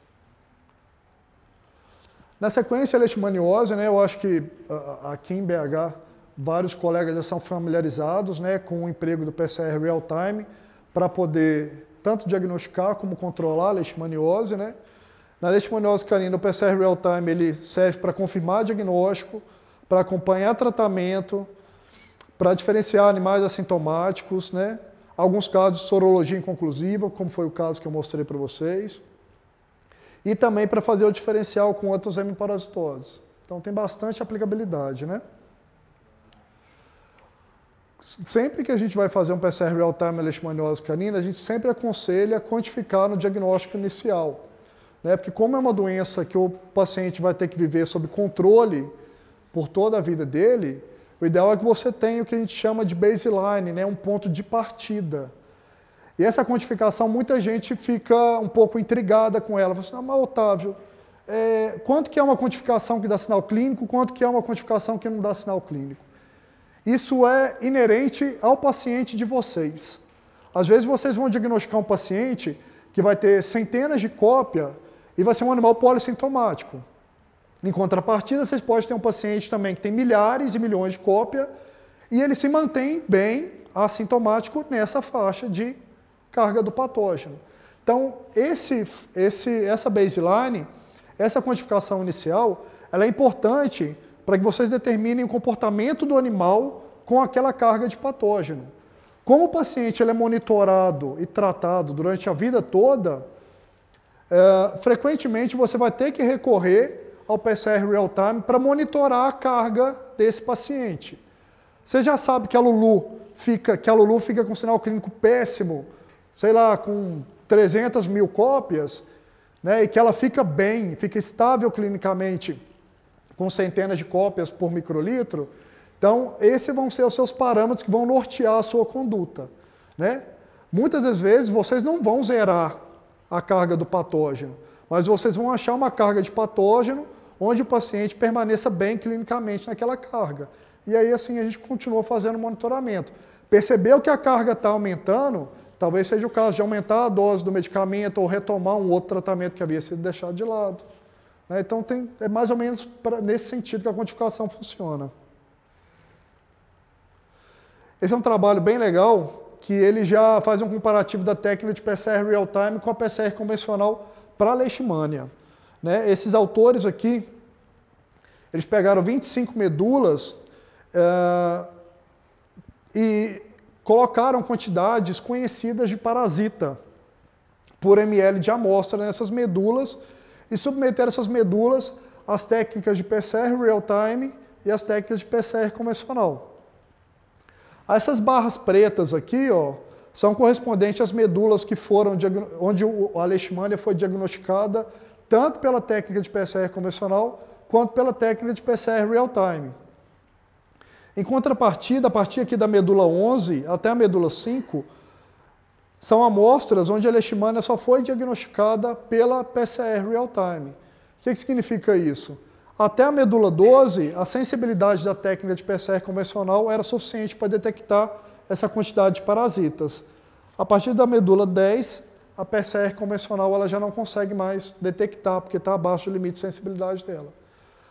Na sequência, a leishmaniose, né, eu acho que aqui em BH, vários colegas já são familiarizados, né, com o emprego do PCR real-time para poder tanto diagnosticar como controlar a leishmaniose, né. Na leishmaniose canina, o PCR real-time ele serve para confirmar diagnóstico, para acompanhar tratamento, para diferenciar animais assintomáticos, né, alguns casos de sorologia inconclusiva, como foi o caso que eu mostrei para vocês, e também para fazer o diferencial com outros hemiparasitoses. Então tem bastante aplicabilidade, né? Sempre que a gente vai fazer um PCR real-time na leishmaniose canina, a gente sempre aconselha quantificar no diagnóstico inicial, né? Porque como é uma doença que o paciente vai ter que viver sob controle por toda a vida dele, o ideal é que você tenha o que a gente chama de baseline, né? Um ponto de partida. E essa quantificação, muita gente fica um pouco intrigada com ela. Fala assim, não, mas Otávio, quanto que é uma quantificação que dá sinal clínico, quanto que é uma quantificação que não dá sinal clínico? Isso é inerente ao paciente de vocês. Às vezes vocês vão diagnosticar um paciente que vai ter centenas de cópias e vai ser um animal polissintomático. Em contrapartida, vocês podem ter um paciente também que tem milhares e milhões de cópias e ele se mantém bem assintomático nessa faixa de carga do patógeno. Então, essa baseline, essa quantificação inicial, ela é importante para que vocês determinem o comportamento do animal com aquela carga de patógeno. Como o paciente ele é monitorado e tratado durante a vida toda, frequentemente você vai ter que recorrer ao PCR real-time para monitorar a carga desse paciente. Você já sabe que a Lulu fica com sinal clínico péssimo, sei lá, com 300 mil cópias, né, e que ela fica bem, fica estável clinicamente com centenas de cópias por microlitro. Então, esses vão ser os seus parâmetros que vão nortear a sua conduta, né? Muitas das vezes, vocês não vão zerar a carga do patógeno, mas vocês vão achar uma carga de patógeno onde o paciente permaneça bem clinicamente naquela carga. E aí, assim, a gente continua fazendo monitoramento. Percebeu que a carga está aumentando, talvez seja o caso de aumentar a dose do medicamento ou retomar um outro tratamento que havia sido deixado de lado. Então, é mais ou menos nesse sentido que a quantificação funciona. Esse é um trabalho bem legal, que ele já faz um comparativo da técnica de PCR real-time com a PCR convencional para a leishmania. Né? Esses autores aqui, eles pegaram 25 medulas e colocaram quantidades conhecidas de parasita por ml de amostra nessas medulas e submeteram essas medulas às técnicas de PCR real-time e às técnicas de PCR convencional. Essas barras pretas aqui, ó, são correspondentes às medulas que foram onde a leishmania foi diagnosticada tanto pela técnica de PCR convencional quanto pela técnica de PCR real-time. Em contrapartida, a partir aqui da medula 11 até a medula 5, são amostras onde a leishmania só foi diagnosticada pela PCR real-time. O que significa isso? Até a medula 12, a sensibilidade da técnica de PCR convencional era suficiente para detectar essa quantidade de parasitas. A partir da medula 10, a PCR convencional ela já não consegue mais detectar, porque está abaixo do limite de sensibilidade dela.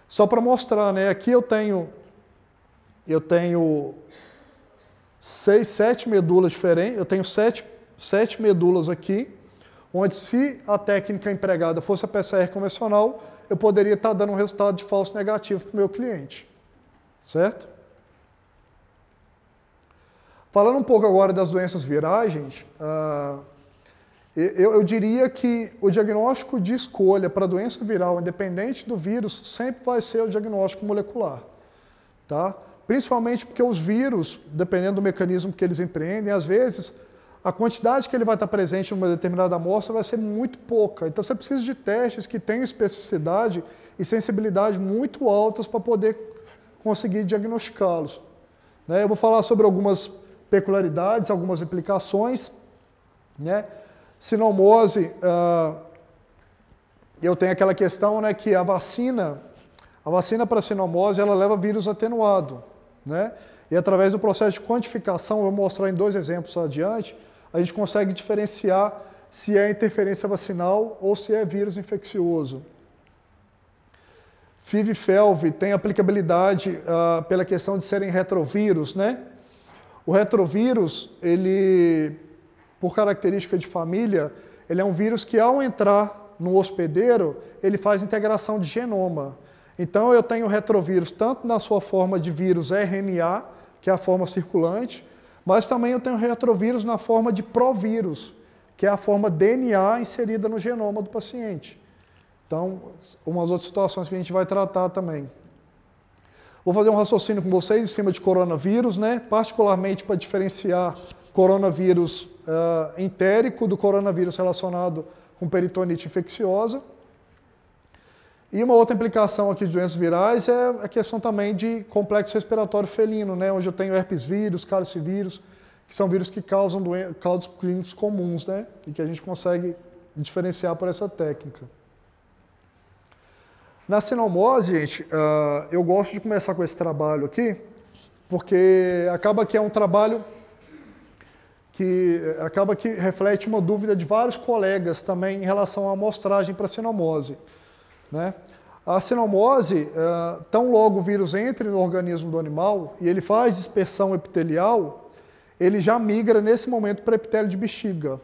Só para mostrar, né? Aqui eu tenho 7 medulas diferentes, eu tenho 7 medulas aqui, onde se a técnica empregada fosse a PCR convencional, eu poderia estar dando um resultado de falso negativo para o meu cliente, certo? Falando um pouco agora das doenças virais, gente, eu diria que o diagnóstico de escolha para doença viral, independente do vírus, sempre vai ser o diagnóstico molecular, tá? Principalmente porque os vírus, dependendo do mecanismo que eles empreendem, às vezes a quantidade que ele vai estar presente em uma determinada amostra vai ser muito pouca. Então você precisa de testes que tenham especificidade e sensibilidade muito altas para poder conseguir diagnosticá-los, né? Eu vou falar sobre algumas peculiaridades, algumas implicações, né? Sinomose, eu tenho aquela questão, né, que a vacina para sinomose, ela leva vírus atenuado, né? E através do processo de quantificação, eu vou mostrar em 2 exemplos adiante, a gente consegue diferenciar se é interferência vacinal ou se é vírus infeccioso. FIV e FeLV tem aplicabilidade pela questão de serem retrovírus, né? O retrovírus, ele, por característica de família, ele é um vírus que ao entrar no hospedeiro, ele faz integração de genoma. Então eu tenho retrovírus tanto na sua forma de vírus RNA, que é a forma circulante, mas também eu tenho retrovírus na forma de provírus, que é a forma DNA inserida no genoma do paciente. Então, umas outras situações que a gente vai tratar também. Vou fazer um raciocínio com vocês em cima de coronavírus, né? Particularmente para diferenciar coronavírus entérico do coronavírus relacionado com peritonite infecciosa. E uma outra implicação aqui de doenças virais é a questão também de complexo respiratório felino, né? Onde eu tenho herpes vírus, calicivírus, que são vírus que causam quadros clínicos comuns, né? E que a gente consegue diferenciar por essa técnica. Na sinomose, gente, eu gosto de começar com esse trabalho aqui, porque acaba que é um trabalho que reflete uma dúvida de vários colegas também em relação à amostragem para sinomose, né? A sinomose, tão logo o vírus entre no organismo do animal e ele faz dispersão epitelial, ele já migra nesse momento para epitélio de bexiga.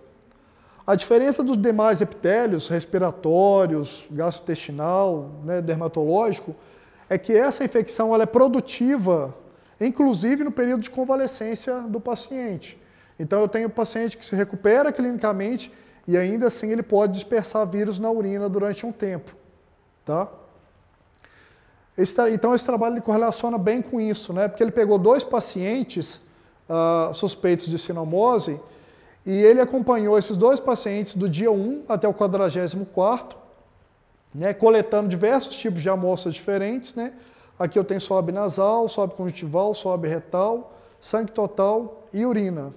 A diferença dos demais epitélios, respiratórios, gastrointestinal, né, dermatológico, é que essa infecção ela é produtiva, inclusive no período de convalescência do paciente. Então eu tenho paciente que se recupera clinicamente e ainda assim ele pode dispersar vírus na urina durante um tempo, tá? Então esse trabalho ele correlaciona bem com isso, né? Porque ele pegou 2 pacientes suspeitos de sinomose e ele acompanhou esses 2 pacientes do dia 1 até o 44º, né, coletando diversos tipos de amostras diferentes, né? Aqui eu tenho swab nasal, swab conjuntival, swab retal, sangue total e urina.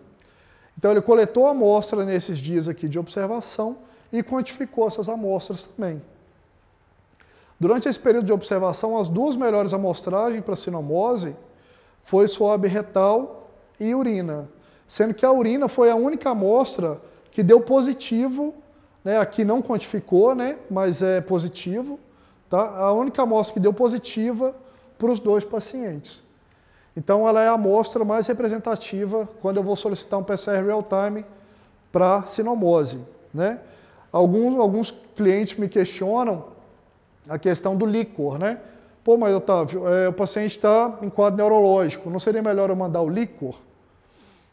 Então ele coletou a amostra nesses dias aqui de observação e quantificou essas amostras também. Durante esse período de observação, as 2 melhores amostragens para sinomose foi swab retal e urina, sendo que a urina foi a única amostra que deu positivo, né? Aqui não quantificou, né? Mas é positivo, tá? A única amostra que deu positiva para os 2 pacientes. Então ela é a amostra mais representativa quando eu vou solicitar um PCR real-time para sinomose, né? Alguns clientes me questionam a questão do líquor, né? Pô, mas Otávio, o paciente está em quadro neurológico, não seria melhor eu mandar o líquor?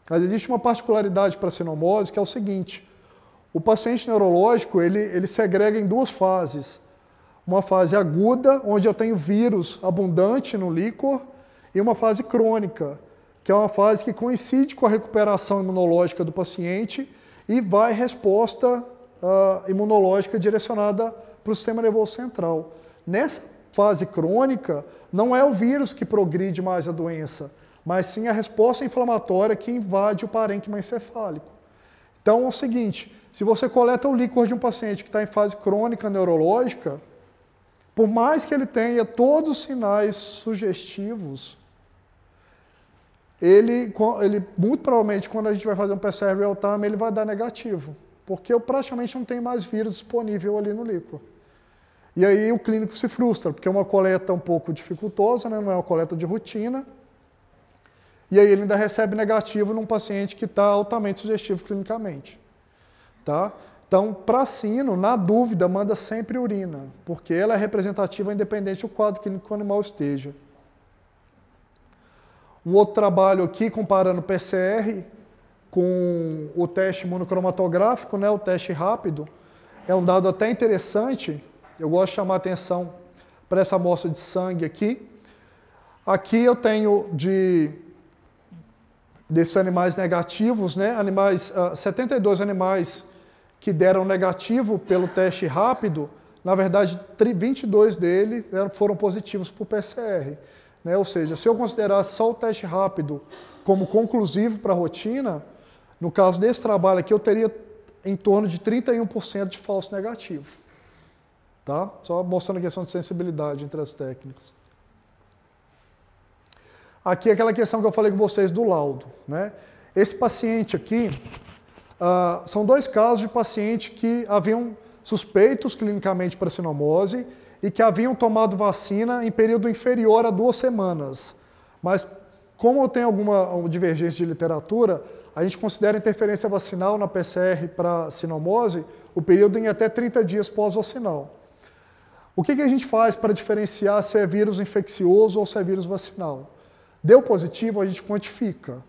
Mas existe uma particularidade para a sinomose que é o seguinte: o paciente neurológico ele segrega em 2 fases. Uma fase aguda, onde eu tenho vírus abundante no líquor, e uma fase crônica, que é uma fase que coincide com a recuperação imunológica do paciente e vai resposta imunológica direcionada para o sistema nervoso central. Nessa fase crônica, não é o vírus que progride mais a doença, mas sim a resposta inflamatória que invade o parênquima encefálico. Então é o seguinte, se você coleta o líquor de um paciente que está em fase crônica neurológica, por mais que ele tenha todos os sinais sugestivos, ele muito provavelmente, quando a gente vai fazer um PCR real-time, ele vai dar negativo, porque eu praticamente não tenho mais vírus disponível ali no líquor. E aí o clínico se frustra, porque é uma coleta um pouco dificultosa, né? Não é uma coleta de rotina, e aí ele ainda recebe negativo num paciente que está altamente sugestivo clinicamente. Tá? Então, para sino, na dúvida, manda sempre urina, porque ela é representativa independente do quadro clínico que o animal esteja. Um outro trabalho aqui, comparando PCR com o teste monocromatográfico, né, o teste rápido, é um dado até interessante, eu gosto de chamar a atenção para essa amostra de sangue aqui. Aqui eu tenho desses animais negativos, né, 72 animais que deram negativo pelo teste rápido, na verdade 22 deles foram positivos para o PCR. Né? Ou seja, se eu considerasse só o teste rápido como conclusivo para a rotina, no caso desse trabalho aqui eu teria em torno de 31% de falso negativo. Tá? Só mostrando a questão de sensibilidade entre as técnicas. Aqui é aquela questão que eu falei com vocês do laudo. Né? Esse paciente aqui, são 2 casos de pacientes que haviam suspeitos clinicamente para sinomose e que haviam tomado vacina em período inferior a 2 semanas. Mas, como eu tenho alguma divergência de literatura, a gente considera interferência vacinal na PCR para sinomose o período em até 30 dias pós-vacinal. O que a gente faz para diferenciar se é vírus infeccioso ou se é vírus vacinal? Deu positivo, a gente quantifica.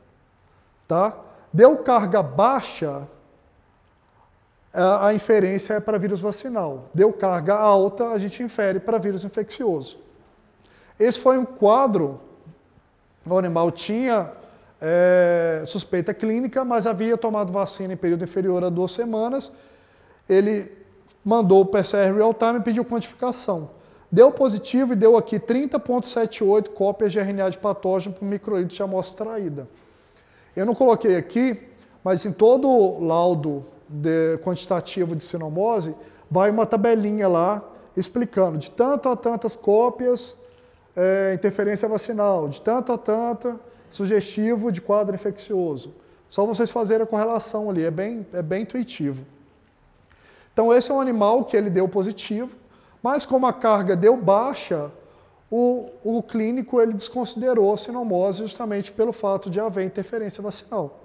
Tá? Deu carga baixa, a inferência é para vírus vacinal. Deu carga alta, a gente infere para vírus infeccioso. Esse foi um quadro, o animal tinha suspeita clínica, mas havia tomado vacina em período inferior a 2 semanas. Ele mandou o PCR real-time e pediu quantificação. Deu positivo e deu aqui 30,78 cópias de RNA de patógeno por microlitro de amostra extraída. Eu não coloquei aqui, mas em todo laudo quantitativo de sinomose, vai uma tabelinha lá explicando de tanto a tantas cópias interferência vacinal, de tanto a tanta sugestivo de quadro infeccioso. Só vocês fazerem a correlação ali, é bem intuitivo. Então esse é um animal que ele deu positivo, mas como a carga deu baixa, o clínico ele desconsiderou a sinomose justamente pelo fato de haver interferência vacinal.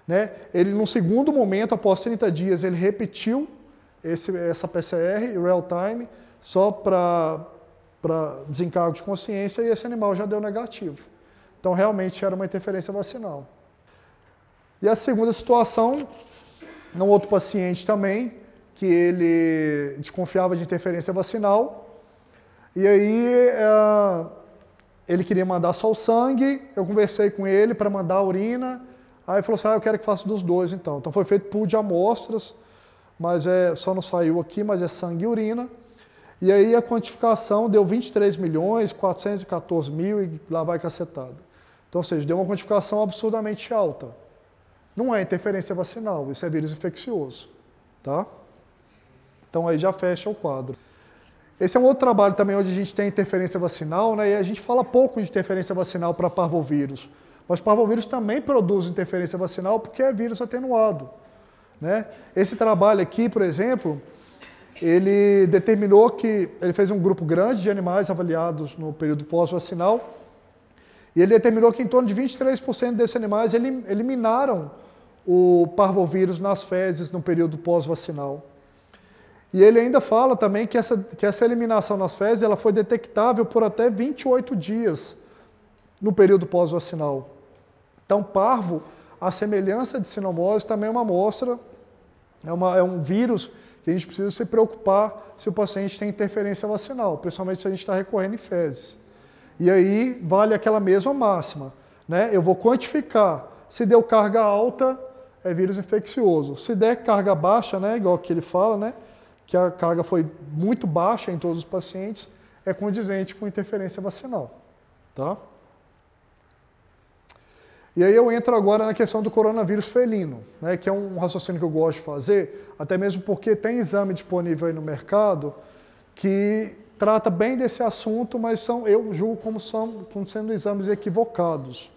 Né? Ele, num segundo momento, após 30 dias, ele repetiu essa PCR real-time só para desencargo de consciência e esse animal já deu negativo. Então, realmente, era uma interferência vacinal. E a segunda situação, num outro paciente também, que ele desconfiava de interferência vacinal, e aí ele queria mandar só o sangue, eu conversei com ele para mandar a urina, aí ele falou assim, eu quero que faça dos 2 então. Então foi feito pool de amostras, mas só não saiu aqui, mas é sangue e urina. E aí a quantificação deu 23.414.000 e lá vai cacetada. Então, ou seja, deu uma quantificação absurdamente alta. Não é interferência vacinal, isso é vírus infeccioso. Tá? Então aí já fecha o quadro. Esse é um outro trabalho também onde a gente tem interferência vacinal, né? E a gente fala pouco de interferência vacinal para parvovírus. Mas parvovírus também produz interferência vacinal porque é vírus atenuado. Né? Esse trabalho aqui, por exemplo, ele determinou que ele fez um grupo grande de animais avaliados no período pós-vacinal e ele determinou que em torno de 23% desses animais eliminaram o parvovírus nas fezes no período pós-vacinal. E ele ainda fala também que essa eliminação nas fezes ela foi detectável por até 28 dias no período pós-vacinal. Então, parvo, a semelhança de sinomose, também é uma amostra, é um vírus que a gente precisa se preocupar se o paciente tem interferência vacinal, principalmente se a gente está recorrendo em fezes. E aí vale aquela mesma máxima, né? Eu vou quantificar. Se deu carga alta, é vírus infeccioso. Se der carga baixa, né, igual que ele fala, né, que a carga foi muito baixa em todos os pacientes, é condizente com interferência vacinal. Tá? E aí eu entro agora na questão do coronavírus felino, né, que é um raciocínio que eu gosto de fazer, até mesmo porque tem exame disponível aí no mercado que trata bem desse assunto, mas eu julgo como sendo exames equivocados,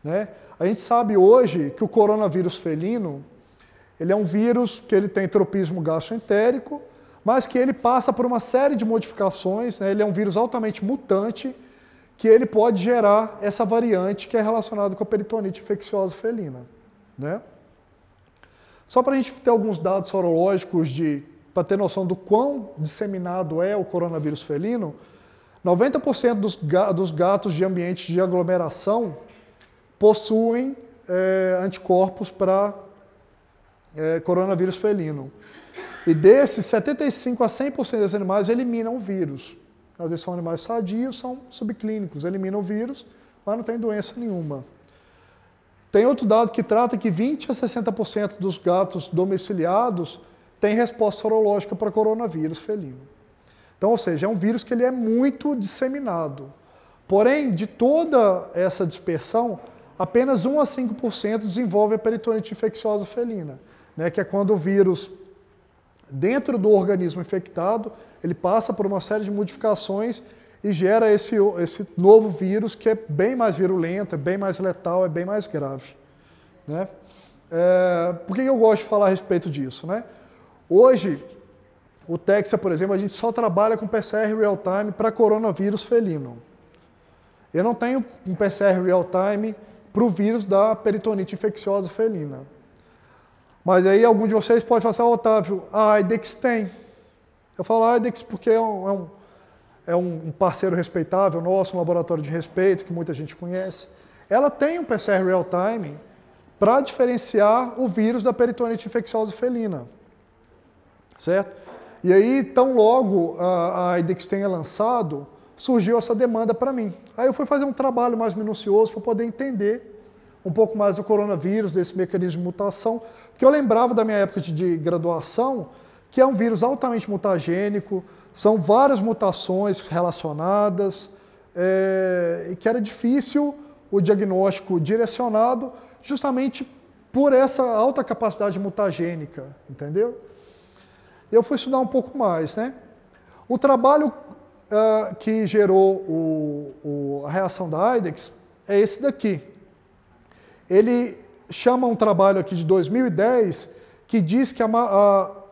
né? A gente sabe hoje que o coronavírus felino, ele é um vírus que ele tem tropismo gastroentérico, mas que ele passa por uma série de modificações, né? Ele é um vírus altamente mutante, que ele pode gerar essa variante que é relacionada com a peritonite infecciosa felina, né? Só para a gente ter alguns dados sorológicos para ter noção do quão disseminado é o coronavírus felino, 90% dos gatos de ambientes de aglomeração possuem anticorpos para coronavírus felino. E desses, 75% a 100% dos animais eliminam o vírus. Eles são animais sadios, são subclínicos, eliminam o vírus, mas não tem doença nenhuma. Tem outro dado que trata que 20% a 60% dos gatos domiciliados têm resposta sorológica para coronavírus felino. Então, ou seja, é um vírus que ele é muito disseminado. Porém, de toda essa dispersão, apenas 1 a 5% desenvolve a peritonite infecciosa felina, né, que é quando o vírus, dentro do organismo infectado, ele passa por uma série de modificações e gera esse novo vírus que é bem mais virulento, é bem mais letal, é bem mais grave, né? Por que eu gosto de falar a respeito disso, né? Hoje, o Texa, por exemplo, a gente só trabalha com PCR real-time para coronavírus felino. Eu não tenho um PCR real-time para o vírus da peritonite infecciosa felina. Mas aí algum de vocês pode falar assim, Otávio, a IDEX tem. Eu falo a IDEX porque é um parceiro respeitável nosso, um laboratório de respeito, que muita gente conhece. Ela tem um PCR real-time para diferenciar o vírus da peritonite infecciosa felina. Certo? E aí, tão logo a IDEX tenha lançado, surgiu essa demanda para mim. Aí eu fui fazer um trabalho mais minucioso para poder entender um pouco mais do coronavírus, desse mecanismo de mutação, porque eu lembrava da minha época de graduação, que é um vírus altamente mutagênico, são várias mutações relacionadas, e que era difícil o diagnóstico direcionado justamente por essa alta capacidade mutagênica, entendeu? Eu fui estudar um pouco mais, né? O trabalho que gerou a reação da IDEX é esse daqui. Ele chama um trabalho aqui de 2010 que diz que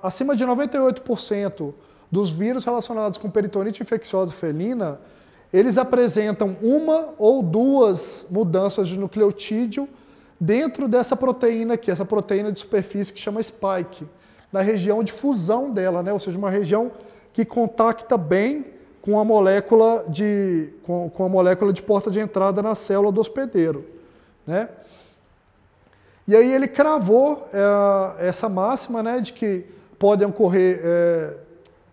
acima de 98% dos vírus relacionados com peritonite infecciosa felina, eles apresentam uma ou duas mudanças de nucleotídeo dentro dessa proteína aqui, essa proteína de superfície que chama spike, na região de fusão dela, né? Ou seja, uma região que contacta bem com a molécula de porta de entrada na célula do hospedeiro, né? E aí ele cravou essa máxima, né, de que podem ocorrer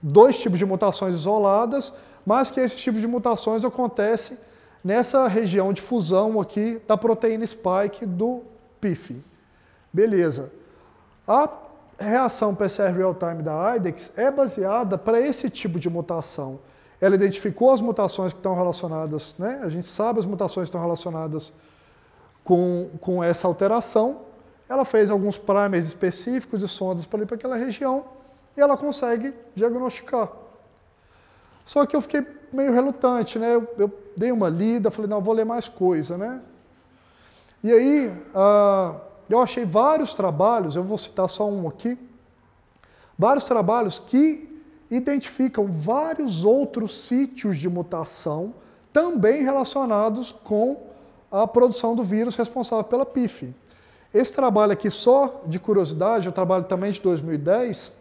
dois tipos de mutações isoladas, mas que esses tipos de mutações acontecem nessa região de fusão aqui da proteína spike do PIF. Beleza. A reação PCR real-time da IDEX é baseada para esse tipo de mutação. Ela identificou as mutações que estão relacionadas, né? A gente sabe as mutações que estão relacionadas com essa alteração. Ela fez alguns primers específicos de sondas para ir para aquela região e ela consegue diagnosticar. Só que eu fiquei meio relutante, né? Eu dei uma lida, falei, não, vou ler mais coisa, né? E aí, eu achei vários trabalhos, eu vou citar só um aqui, vários trabalhos que identificam vários outros sítios de mutação também relacionados com a produção do vírus responsável pela PIF. Esse trabalho aqui, só de curiosidade, o trabalho também de 2010,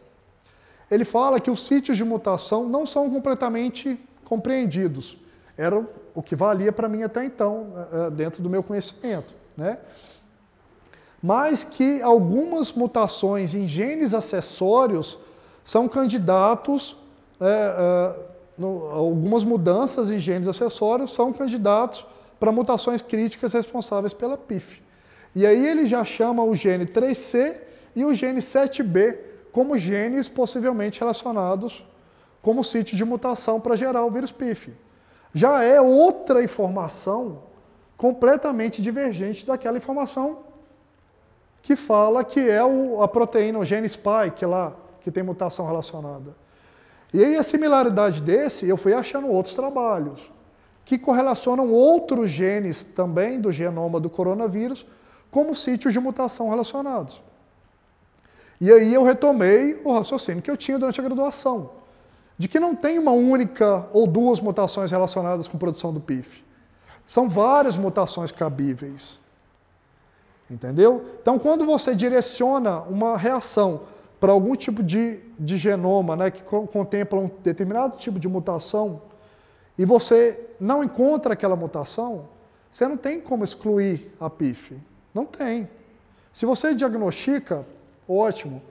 ele fala que os sítios de mutação não são completamente compreendidos. Era o que valia para mim até então, dentro do meu conhecimento, né? Mas que algumas mutações em genes acessórios são candidatos, algumas mudanças em genes acessórios são candidatos para mutações críticas responsáveis pela PIF. E aí ele já chama o gene 3C e o gene 7B como genes possivelmente relacionados como sítio de mutação para gerar o vírus PIF. Já é outra informação completamente divergente daquela informação que fala que é a proteína, o gene spike lá, que tem mutação relacionada. E aí a similaridade desse, eu fui achando outros trabalhos, que correlacionam outros genes também do genoma do coronavírus como sítios de mutação relacionados. E aí eu retomei o raciocínio que eu tinha durante a graduação, de que não tem uma única ou duas mutações relacionadas com produção do PIF. São várias mutações cabíveis. Entendeu? Então, quando você direciona uma reação para algum tipo de genoma, né, que contempla um determinado tipo de mutação, e você não encontra aquela mutação, você não tem como excluir a PIF. Não tem. Se você diagnostica, ótimo,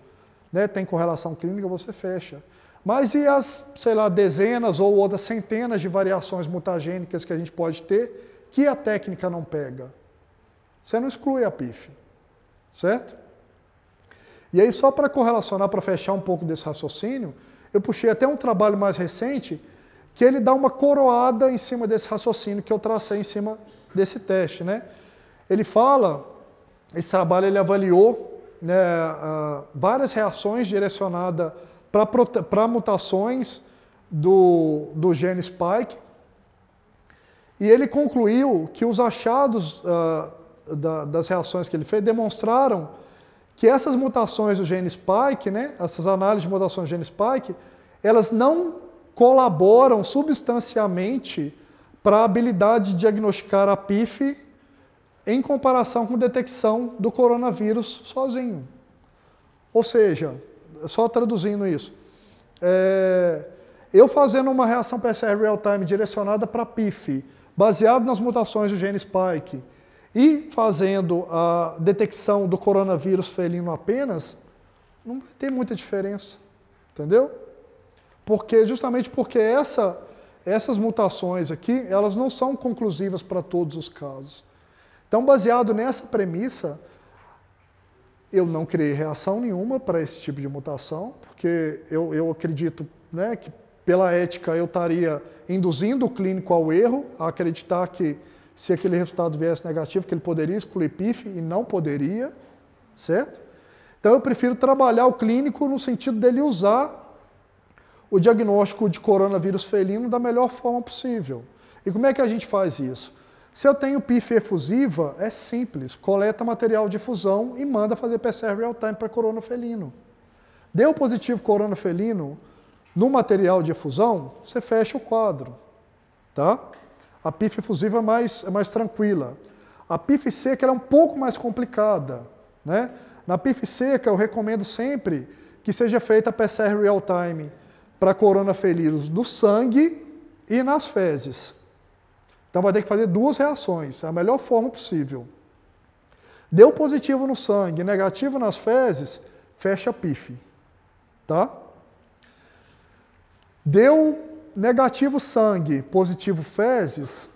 né, tem correlação clínica, você fecha. Mas e as, sei lá, dezenas ou outras centenas de variações mutagênicas que a gente pode ter, que a técnica não pega? Você não exclui a PIF, certo? E aí, só para correlacionar, para fechar um pouco desse raciocínio, eu puxei até um trabalho mais recente, que ele dá uma coroada em cima desse raciocínio que eu tracei em cima desse teste, né? Ele fala, esse trabalho ele avaliou, né, várias reações direcionadas para mutações do gene spike, e ele concluiu que os achados das reações que ele fez demonstraram que essas mutações do gene spike, né, essas análises de mutações do gene spike, elas não colaboram substancialmente para a habilidade de diagnosticar a PIF em comparação com detecção do coronavírus sozinho. Ou seja, só traduzindo isso, eu fazendo uma reação PCR real-time direcionada para PIF, baseado nas mutações do gene spike, e fazendo a detecção do coronavírus felino apenas, não vai ter muita diferença, entendeu? Justamente porque essas mutações aqui, elas não são conclusivas para todos os casos. Então, baseado nessa premissa, eu não criei reação nenhuma para esse tipo de mutação, porque eu acredito, né, que pela ética eu estaria induzindo o clínico ao erro, a acreditar que se aquele resultado viesse negativo, que ele poderia excluir PIF e não poderia, certo? Então eu prefiro trabalhar o clínico no sentido dele usar o diagnóstico de coronavírus felino da melhor forma possível. E como é que a gente faz isso? Se eu tenho PIF efusiva, é simples, coleta material de fusão e manda fazer PCR real-time para corona felino. Deu positivo corona felino no material de efusão, você fecha o quadro, tá? A PIF efusiva é mais tranquila. A PIF seca ela é um pouco mais complicada, né? Na PIF seca eu recomendo sempre que seja feita a PCR real-time para coronafelinos do sangue e nas fezes. Então vai ter que fazer duas reações, é a melhor forma possível. Deu positivo no sangue, negativo nas fezes, fecha a PIF, tá? Deu negativo sangue, positivo fezes,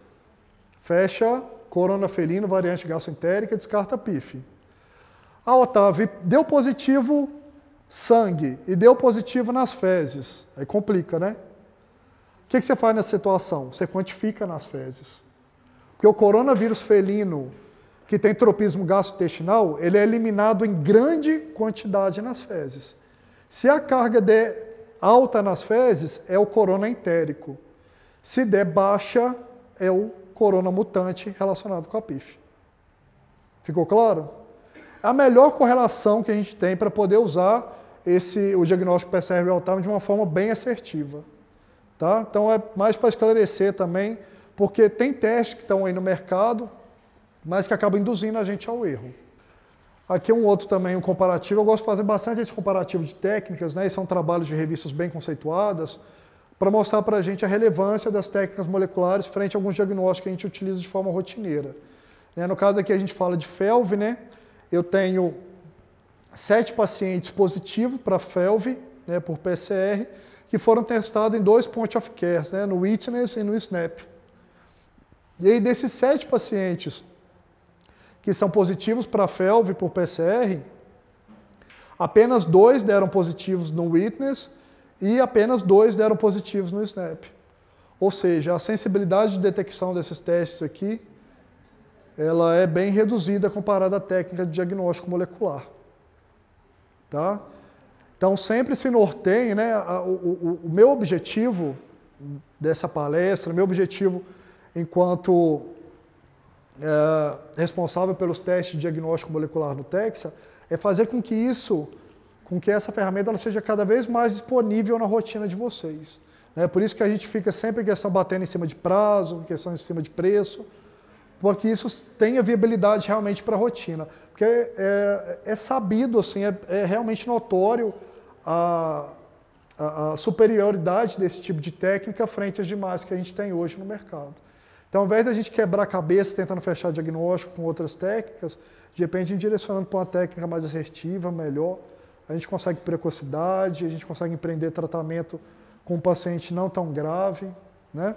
fecha coronafelino, variante gastroentérica, descarta a PIF. Ah, Otávio, deu positivo sangue e deu positivo nas fezes. Aí complica, né? O que você faz nessa situação? Você quantifica nas fezes. Porque o coronavírus felino, que tem tropismo gastrointestinal, ele é eliminado em grande quantidade nas fezes. Se a carga der alta nas fezes, é o corona entérico. Se der baixa, é o corona mutante relacionado com a PIF. Ficou claro? A melhor correlação que a gente tem para poder usar o diagnóstico PCR real-time de uma forma bem assertiva. Tá? Então é mais para esclarecer também, porque tem testes que estão aí no mercado, mas que acabam induzindo a gente ao erro. Aqui um outro também, um comparativo. Eu gosto de fazer bastante esse comparativo de técnicas, né? E são trabalhos de revistas bem conceituadas, para mostrar para a gente a relevância das técnicas moleculares frente a alguns diagnósticos que a gente utiliza de forma rotineira. No caso aqui a gente fala de FeLV, né? Eu tenho 7 pacientes positivos para FeLV, né, por PCR, que foram testados em 2 point of care, né, no Witness e no Snap. E aí desses 7 pacientes que são positivos para FeLV por PCR, apenas 2 deram positivos no Witness e apenas 2 deram positivos no Snap. Ou seja, a sensibilidade de detecção desses testes aqui ela é bem reduzida comparada à técnica de diagnóstico molecular. Tá? Então, sempre se norteiem, né? O meu objetivo dessa palestra, meu objetivo enquanto responsável pelos testes de diagnóstico molecular no Texa, é fazer com que essa ferramenta ela seja cada vez mais disponível na rotina de vocês. Né? Por isso que a gente fica sempre em questão batendo em cima de prazo, questão em cima de preço, porque isso tenha viabilidade realmente para a rotina. Porque é sabido, assim, é realmente notório a superioridade desse tipo de técnica frente às demais que a gente tem hoje no mercado. Então, ao invés da gente quebrar a cabeça tentando fechar diagnóstico com outras técnicas, de repente, a gente direcionando para uma técnica mais assertiva, melhor, a gente consegue precocidade, a gente consegue empreender tratamento com um paciente não tão grave, né?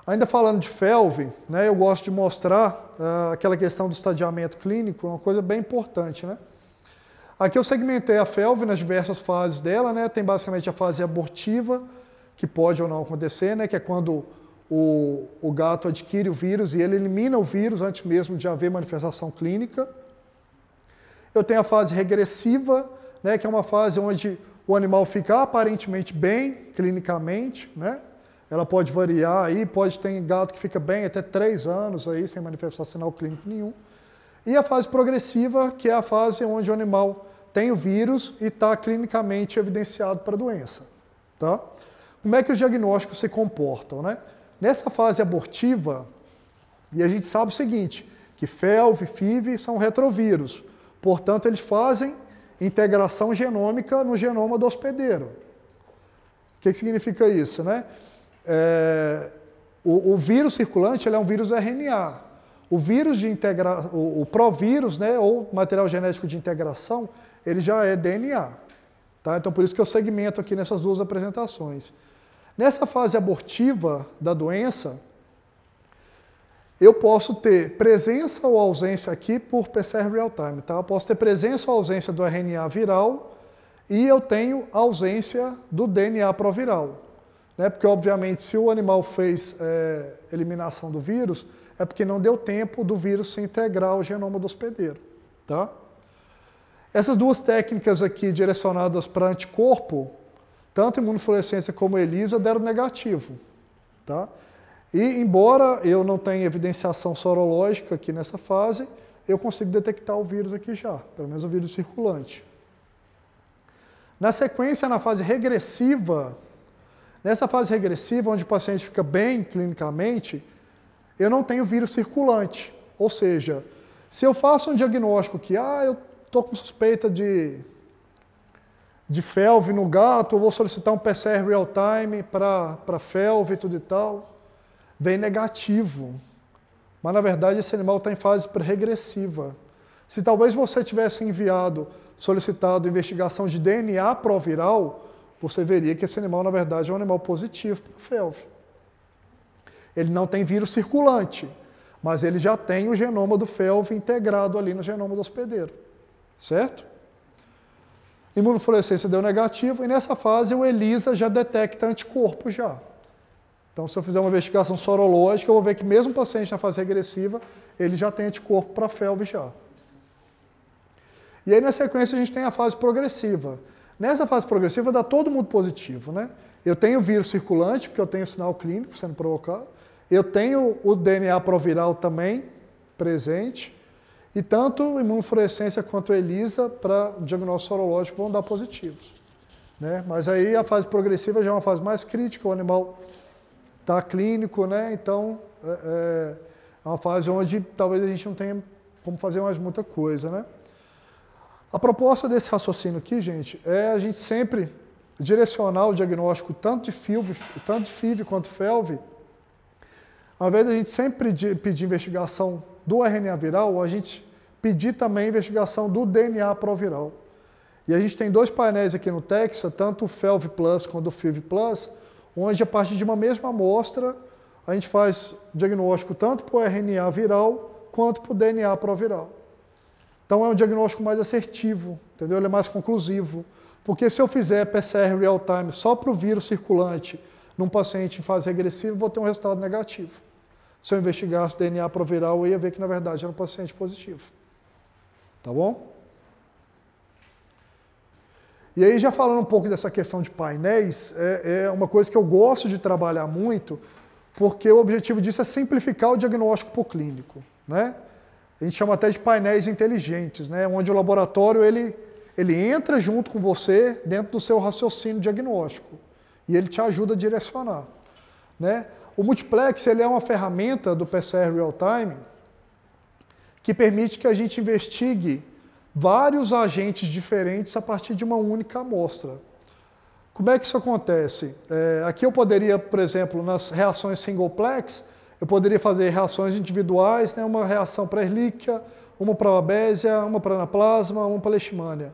Ainda falando de FeLV, né, eu gosto de mostrar aquela questão do estadiamento clínico, uma coisa bem importante, né? Aqui eu segmentei a FeLV nas diversas fases dela, né? Tem basicamente a fase abortiva, que pode ou não acontecer, né? Que é quando o gato adquire o vírus e ele elimina o vírus antes mesmo de haver manifestação clínica. Eu tenho a fase regressiva, né? Que é uma fase onde o animal fica aparentemente bem, clinicamente, né? Ela pode variar aí, pode ter gato que fica bem até 3 anos aí, sem manifestar sinal clínico nenhum. E a fase progressiva, que é a fase onde o animal tem o vírus e está clinicamente evidenciado para a doença. Tá? Como é que os diagnósticos se comportam? Né? Nessa fase abortiva, e a gente sabe o seguinte, que FeLV e FIV são retrovírus. Portanto, eles fazem integração genômica no genoma do hospedeiro. O que significa isso? Né? O vírus circulante ele é um vírus RNA. O vírus de o provírus, né, ou material genético de integração, ele já é DNA. Tá? Então, por isso que eu segmento aqui nessas duas apresentações. Nessa fase abortiva da doença, eu posso ter presença ou ausência aqui por PCR real-time. Tá? Eu posso ter presença ou ausência do RNA viral e eu tenho ausência do DNA proviral. Né? Porque, obviamente, se o animal fez eliminação do vírus, é porque não deu tempo do vírus se integrar ao genoma do hospedeiro. Tá? Essas duas técnicas aqui direcionadas para anticorpo, tanto imunofluorescência como ELISA, deram negativo. Tá? E, embora eu não tenha evidenciação sorológica aqui nessa fase, eu consigo detectar o vírus aqui já, pelo menos o vírus circulante. Na sequência, na fase regressiva, nessa fase regressiva, onde o paciente fica bem clinicamente, eu não tenho vírus circulante. Ou seja, se eu faço um diagnóstico que eu estou com suspeita de FeLV no gato, eu vou solicitar um PCR real-time para FeLV e tudo e tal, vem negativo. Mas, na verdade, esse animal está em fase regressiva. Se talvez você tivesse solicitado investigação de DNA proviral, você veria que esse animal, na verdade, é um animal positivo para FeLV. Ele não tem vírus circulante, mas ele já tem o genoma do FeLV integrado ali no genoma do hospedeiro. Certo? Imunofluorescência deu negativo, e nessa fase o ELISA já detecta anticorpo já. Então, se eu fizer uma investigação sorológica, eu vou ver que mesmo o paciente na fase regressiva, ele já tem anticorpo para FeLV já. E aí, na sequência, a gente tem a fase progressiva. Nessa fase progressiva, dá todo mundo positivo, né? Eu tenho vírus circulante, porque eu tenho sinal clínico sendo provocado. Eu tenho o DNA proviral também presente. E tanto imunofluorescência quanto a ELISA, para diagnóstico sorológico, vão dar positivos. Né? Mas aí a fase progressiva já é uma fase mais crítica, o animal está clínico, né? Então é uma fase onde talvez a gente não tenha como fazer mais muita coisa. Né? A proposta desse raciocínio aqui, gente, é a gente sempre direcionar o diagnóstico tanto de FIV quanto FeLV, ao invés de a gente sempre pedir investigação do RNA viral, a gente pedir também a investigação do DNA proviral. E a gente tem 2 painéis aqui no Texa, tanto o FeLV Plus quanto o FIV Plus, onde a partir de uma mesma amostra, a gente faz diagnóstico tanto para o RNA viral quanto para o DNA proviral. Então é um diagnóstico mais assertivo, entendeu? Ele é mais conclusivo. Porque se eu fizer PCR real-time só para o vírus circulante num paciente em fase regressiva, vou ter um resultado negativo. Se eu investigasse DNA proviral, eu ia ver que, na verdade, era um paciente positivo. Tá bom? E aí, já falando um pouco dessa questão de painéis, é uma coisa que eu gosto de trabalhar muito, porque o objetivo disso é simplificar o diagnóstico por clínico, né? A gente chama até de painéis inteligentes, né? Onde o laboratório ele entra junto com você dentro do seu raciocínio diagnóstico e ele te ajuda a direcionar, né? O multiplex ele é uma ferramenta do PCR Real-Time que permite que a gente investigue vários agentes diferentes a partir de uma única amostra. Como é que isso acontece? Aqui eu poderia, por exemplo, nas reações singleplex, eu poderia fazer reações individuais, né? Uma reação para Ehrlichia, uma para Babesia, uma para Anaplasma, uma para Leishmania.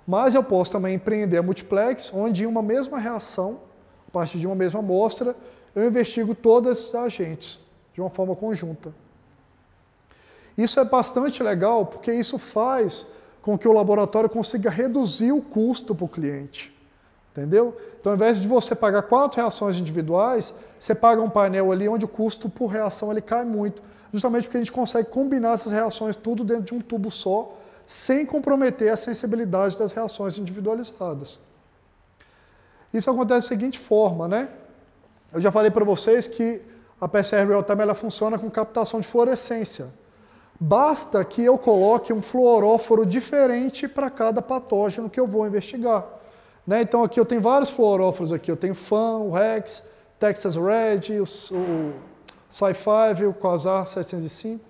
Mas eu posso também empreender a multiplex, onde em uma mesma reação, a partir de uma mesma amostra, eu investigo todos esses agentes de uma forma conjunta. Isso é bastante legal, porque isso faz com que o laboratório consiga reduzir o custo para o cliente. Entendeu? Então, ao invés de você pagar 4 reações individuais, você paga um painel ali onde o custo por reação ele cai muito. Justamente porque a gente consegue combinar essas reações tudo dentro de um tubo só, sem comprometer a sensibilidade das reações individualizadas. Isso acontece da seguinte forma, né? Eu já falei para vocês que a PCR Real-Time ela funciona com captação de fluorescência. Basta que eu coloque um fluoróforo diferente para cada patógeno que eu vou investigar. Né? Então aqui eu tenho vários fluoróforos aqui. Eu tenho FAN, o REX, Texas Red, o Sci5, o Quasar 705.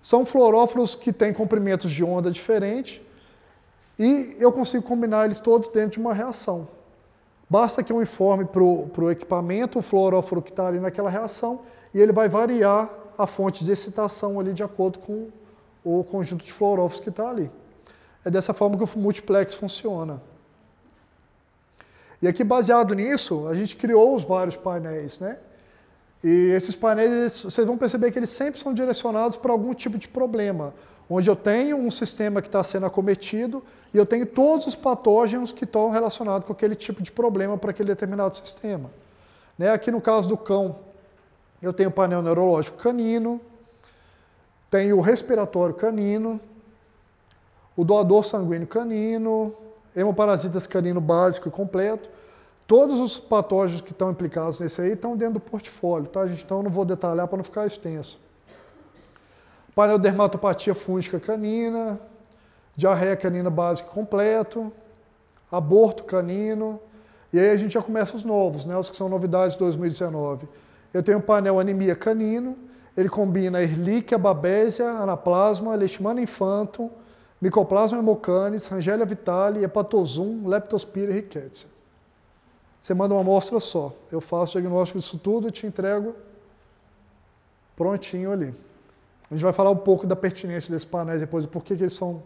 São fluoróforos que têm comprimentos de onda diferentes e eu consigo combinar eles todos dentro de uma reação. Basta que eu informe para o equipamento o fluoróforo que está ali naquela reação e ele vai variar a fonte de excitação ali de acordo com o conjunto de fluoróforos que está ali. É dessa forma que o multiplex funciona. E aqui, baseado nisso, a gente criou os vários painéis, né? E esses painéis, vocês vão perceber que eles sempre são direcionados para algum tipo de problema, onde eu tenho um sistema que está sendo acometido e eu tenho todos os patógenos que estão relacionados com aquele tipo de problema para aquele determinado sistema. Né? Aqui no caso do cão, eu tenho o painel neurológico canino, tenho o respiratório canino, o doador sanguíneo canino, hemoparasitas canino básico e completo. Todos os patógenos que estão implicados nesse aí estão dentro do portfólio, tá, gente? Então eu não vou detalhar para não ficar extenso. Painel dermatopatia fúngica canina, diarreia canina básica e completo, aborto canino, e aí a gente já começa os novos, né, os que são novidades de 2019. Eu tenho o painel anemia canino, ele combina Ehrlichia, Babesia, Anaplasma, Leishmania infantum, Mycoplasma hemocanis, Rangelia vitale, Hepatosum, Leptospira e Rickettsia. Você manda uma amostra só. Eu faço o diagnóstico disso tudo e te entrego prontinho ali. A gente vai falar um pouco da pertinência desses painéis depois, e por que eles são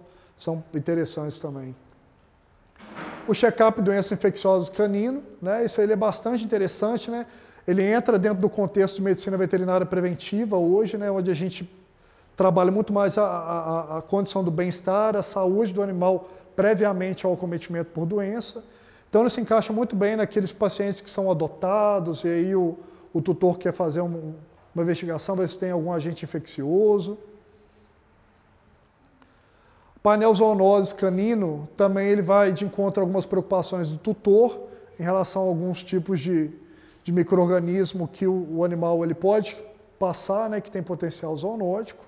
interessantes também. O check-up de doenças infecciosas canino, né? Isso aí ele é bastante interessante, né? Ele entra dentro do contexto de medicina veterinária preventiva hoje, né? Onde a gente trabalha muito mais a condição do bem-estar, a saúde do animal previamente ao acometimento por doença. Então ele se encaixa muito bem naqueles pacientes que são adotados e aí o tutor quer fazer uma investigação, ver se tem algum agente infeccioso. O painel zoonoses canino também ele vai de encontro a algumas preocupações do tutor em relação a alguns tipos de micro-organismo que o animal ele pode passar, né, que tem potencial zoonótico.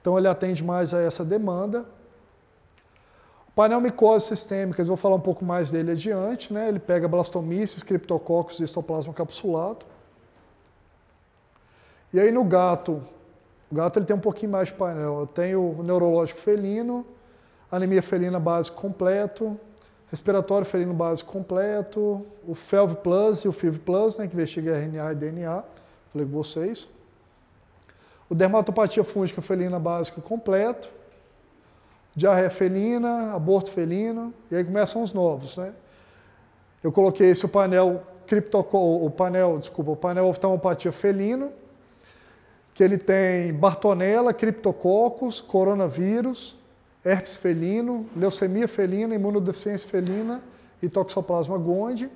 Então ele atende mais a essa demanda. O painel micoses sistêmicas, eu vou falar um pouco mais dele adiante, né? Ele pega Blastomyces, Cryptococcus e Histoplasma capsulado. E aí no gato, o gato ele tem um pouquinho mais de painel. Eu tenho o neurológico felino, anemia felina básico completo, respiratório felino básico completo, o FeLV Plus e o FIV Plus, né, que investiga RNA e DNA, falei com vocês. O dermatopatia fúngica felina básico completo, diarreia felina, aborto felino, e aí começam os novos, né? Eu coloquei esse o painel oftalmopatia felino, que ele tem Bartonella, Cryptococcus, coronavírus, herpes felino, leucemia felina, imunodeficiência felina e Toxoplasma gondii.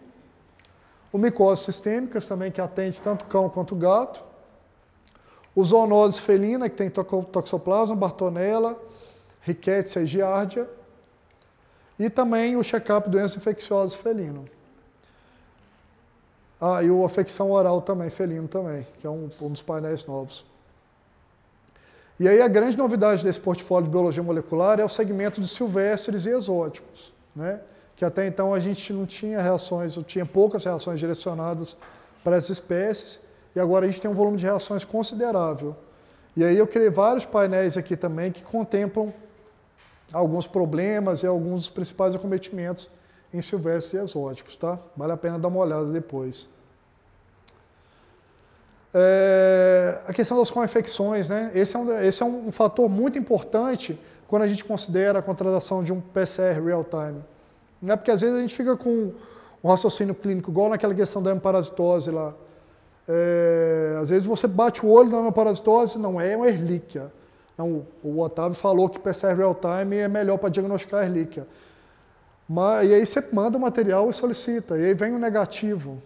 O micoses sistêmicas também, que atende tanto cão quanto gato. o zoonoses felina, que tem Toxoplasma, Bartonella, Rickettsia e Giardia, e também o check-up de doenças infecciosas felino. Ah, e a afecção oral também, felino também, que é um dos painéis novos. E aí a grande novidade desse portfólio de biologia molecular é o segmento de silvestres e exóticos, né? Que até então a gente não tinha reações, ou tinha poucas reações direcionadas para essas espécies, e agora a gente tem um volume de reações considerável. E aí eu criei vários painéis aqui também que contemplam alguns problemas e alguns dos principais acometimentos em silvestres e exóticos, tá? Vale a pena dar uma olhada depois. A questão das co-infecções, né? Esse é um fator muito importante quando a gente considera a contratação de um PCR real-time. Não é porque às vezes a gente fica com um raciocínio clínico, igual naquela questão da hemoparasitose lá. Às vezes você bate o olho na hemoparasitose, não é uma Ehrlichia. Não, o Otávio falou que PCR real-time é melhor para diagnosticar a Ehrlichia. E aí você manda o material e solicita, e aí vem o negativo.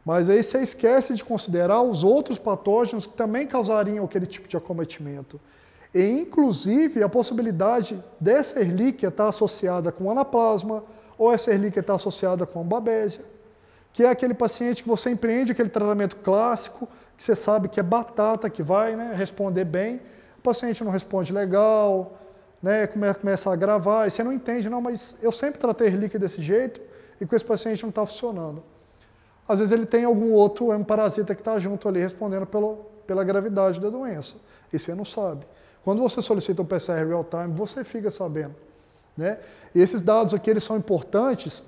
Mas aí você esquece de considerar os outros patógenos que também causariam aquele tipo de acometimento. E, inclusive, a possibilidade dessa Ehrlichia estar associada com anaplasma, ou essa Ehrlichia estar associada com babésia, que é aquele paciente que você empreende aquele tratamento clássico, que você sabe que é batata, que vai, né, responder bem, o paciente não responde legal, né, começa a agravar, e você não entende, não, mas eu sempre tratei Ehrlichia desse jeito, e com esse paciente não está funcionando. Às vezes ele tem algum outro parasita que está junto ali, respondendo pela gravidade da doença. E você não sabe. Quando você solicita um PCR real-time, você fica sabendo, né? E esses dados aqui, eles são importantes,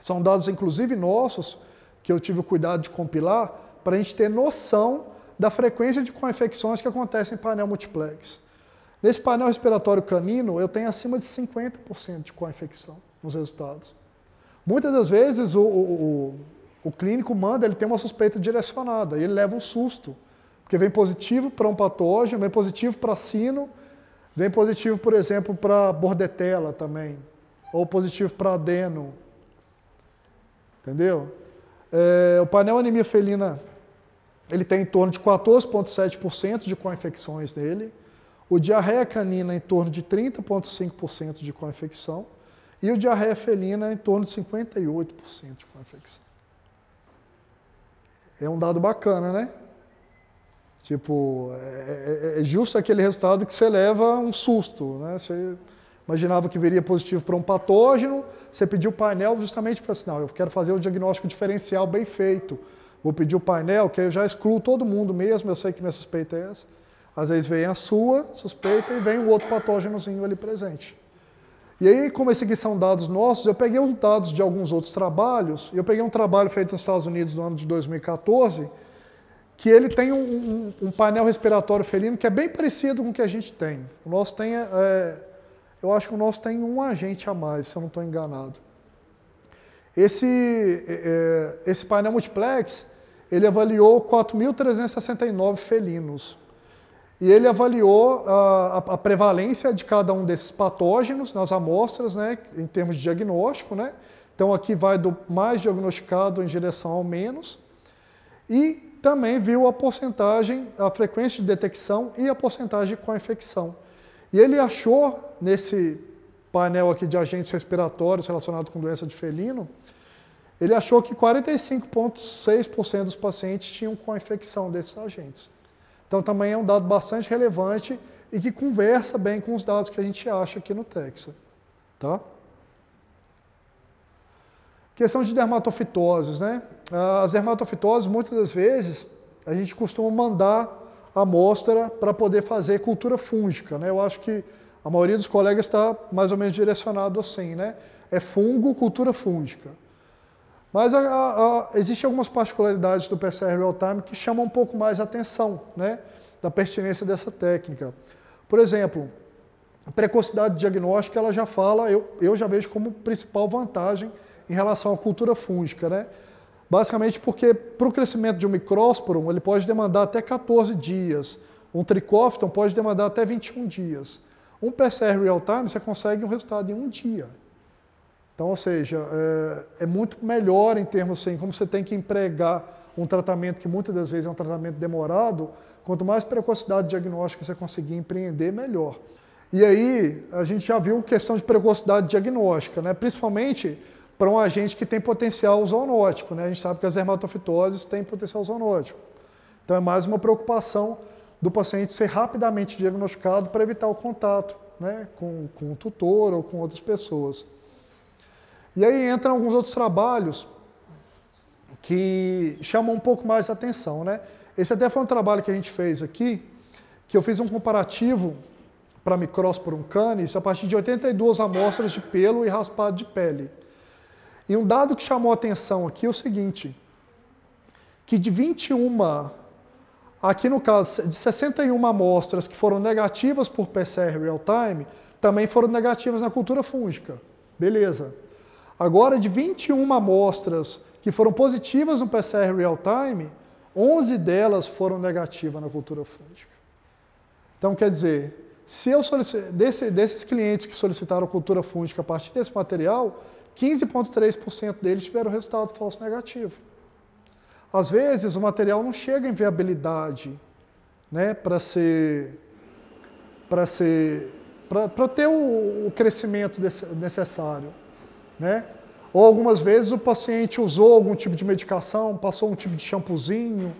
são dados inclusive nossos, que eu tive o cuidado de compilar, para a gente ter noção da frequência de co-infecções que acontecem em painel multiplex. Nesse painel respiratório canino, eu tenho acima de 50% de co-infecção nos resultados. Muitas das vezes, o clínico manda, ele tem uma suspeita direcionada, e ele leva um susto, porque vem positivo para um patógeno, vem positivo para sino, vem positivo, por exemplo, para bordetella também, ou positivo para adeno, entendeu? O painel anemia felina, ele tem em torno de 14,7% de co-infecções nele, o diarreia canina em torno de 30,5% de co-infecção, e o diarreia felina em torno de 58% de co-infecção. É um dado bacana, né? Tipo, é justo aquele resultado que você leva um susto, né? Você imaginava que viria positivo para um patógeno, você pediu o painel justamente para assim, não, eu quero fazer o diagnóstico diferencial bem feito. Vou pedir o painel, que eu já excluo todo mundo mesmo, eu sei que minha suspeita é essa. Às vezes vem a sua suspeita e vem um outro patógenozinho ali presente. E aí, como esses aqui são dados nossos, eu peguei os dados de alguns outros trabalhos, e eu peguei um trabalho feito nos Estados Unidos no ano de 2014, que ele tem um painel respiratório felino que é bem parecido com o que a gente tem. O nosso tem, eu acho que o nosso tem um agente a mais, se eu não estou enganado. Esse painel multiplex, ele avaliou 4.369 felinos. E ele avaliou a prevalência de cada um desses patógenos nas amostras, né, em termos de diagnóstico, né? Então aqui vai do mais diagnosticado em direção ao menos. E também viu a porcentagem, a frequência de detecção e a porcentagem de co-infecção. E ele achou, nesse painel aqui de agentes respiratórios relacionados com doença de felino, ele achou que 45,6% dos pacientes tinham co-infecção desses agentes. Então também é um dado bastante relevante e que conversa bem com os dados que a gente acha aqui no Texas. Tá? Questão de dermatofitoses, né? As dermatofitoses, muitas das vezes, a gente costuma mandar a amostra para poder fazer cultura fúngica, né? Eu acho que a maioria dos colegas está mais ou menos direcionado assim, né? É fungo, cultura fúngica. Mas existem algumas particularidades do PCR real-time que chamam um pouco mais a atenção, né, da pertinência dessa técnica. Por exemplo, a precocidade diagnóstica, ela já fala, eu já vejo como principal vantagem em relação à cultura fúngica, né? Basicamente porque para o crescimento de um micrósporum, ele pode demandar até 14 dias. Um tricófiton pode demandar até 21 dias. Um PCR real-time, você consegue um resultado em um dia. Então, ou seja, é muito melhor em termos assim, como você tem que empregar um tratamento que muitas das vezes é um tratamento demorado, quanto mais precocidade diagnóstica você conseguir empreender, melhor. E aí, a gente já viu questão de precocidade diagnóstica, né? Principalmente para um agente que tem potencial zoonótico, né? A gente sabe que as dermatofitoses têm potencial zoonótico. Então, é mais uma preocupação do paciente ser rapidamente diagnosticado para evitar o contato, né? com o tutor ou com outras pessoas. E aí entram alguns outros trabalhos que chamam um pouco mais a atenção, né? Esse até foi um trabalho que a gente fez aqui, que eu fiz um comparativo para Microsporum canis a partir de 82 amostras de pelo e raspado de pele. E um dado que chamou a atenção aqui é o seguinte, que de 21, aqui no caso de 61 amostras que foram negativas por PCR real-time, também foram negativas na cultura fúngica. Beleza. Agora, de 21 amostras que foram positivas no PCR real-time, 11 delas foram negativas na cultura fúngica. Então, quer dizer, se eu desses clientes que solicitaram cultura fúngica a partir desse material, 15,3% deles tiveram resultado falso negativo. Às vezes, o material não chega em viabilidade, né, para ter o crescimento necessário, né? Ou algumas vezes o paciente usou algum tipo de medicação, passou um tipo de shampoozinho,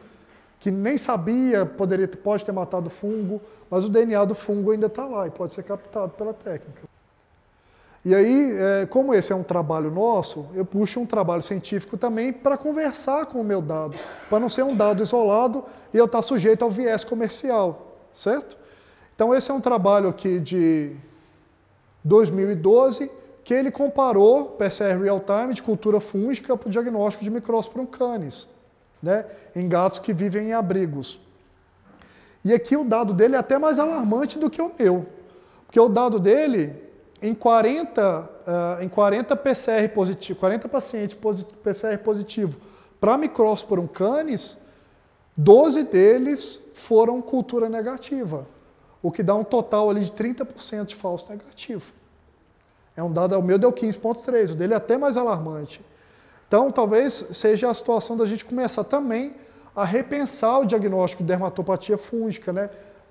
que nem sabia, pode ter matado o fungo, mas o DNA do fungo ainda está lá e pode ser captado pela técnica. E aí, como esse é um trabalho nosso, eu puxo um trabalho científico também para conversar com o meu dado, para não ser um dado isolado e eu estar sujeito ao viés comercial, certo? Então esse é um trabalho aqui de 2012, que ele comparou PCR real-time de cultura fúngica para o diagnóstico de Microsporum canis, né, em gatos que vivem em abrigos. E aqui o dado dele é até mais alarmante do que o meu, porque o dado dele, em 40 PCR positivo, 40 pacientes PCR positivo para Microsporum canis, 12 deles foram cultura negativa, o que dá um total ali de 30% de falso negativo. É um dado, o meu deu 15,3, o dele é até mais alarmante. Então, talvez seja a situação da gente começar também a repensar o diagnóstico de dermatopatia fúngica, né?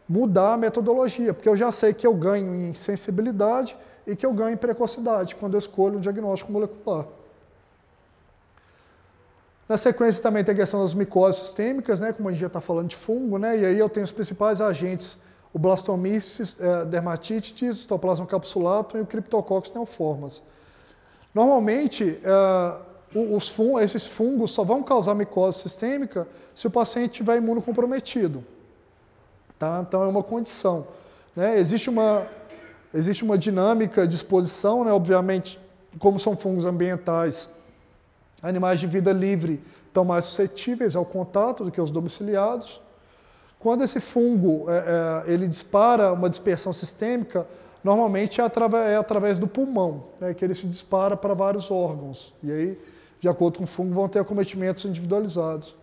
Mudar a metodologia, porque eu já sei que eu ganho em sensibilidade e que eu ganho em precocidade quando eu escolho um diagnóstico molecular. Na sequência também tem a questão das micoses sistêmicas, né? Como a gente já está falando de fungo, né? E aí eu tenho os principais agentes, o Blastomyces dermatitis, Histoplasma capsulatum e o Cryptococcus neoformas. Normalmente, esses fungos só vão causar micose sistêmica se o paciente estiver imunocomprometido. Tá? Então, é uma condição. Né? Existe uma dinâmica de exposição, né? Obviamente, como são fungos ambientais, animais de vida livre estão mais suscetíveis ao contato do que os domiciliados. Quando esse fungo ele dispara uma dispersão sistêmica, normalmente é através do pulmão, né, que ele se dispara para vários órgãos. E aí, de acordo com o fungo, vão ter acometimentos individualizados.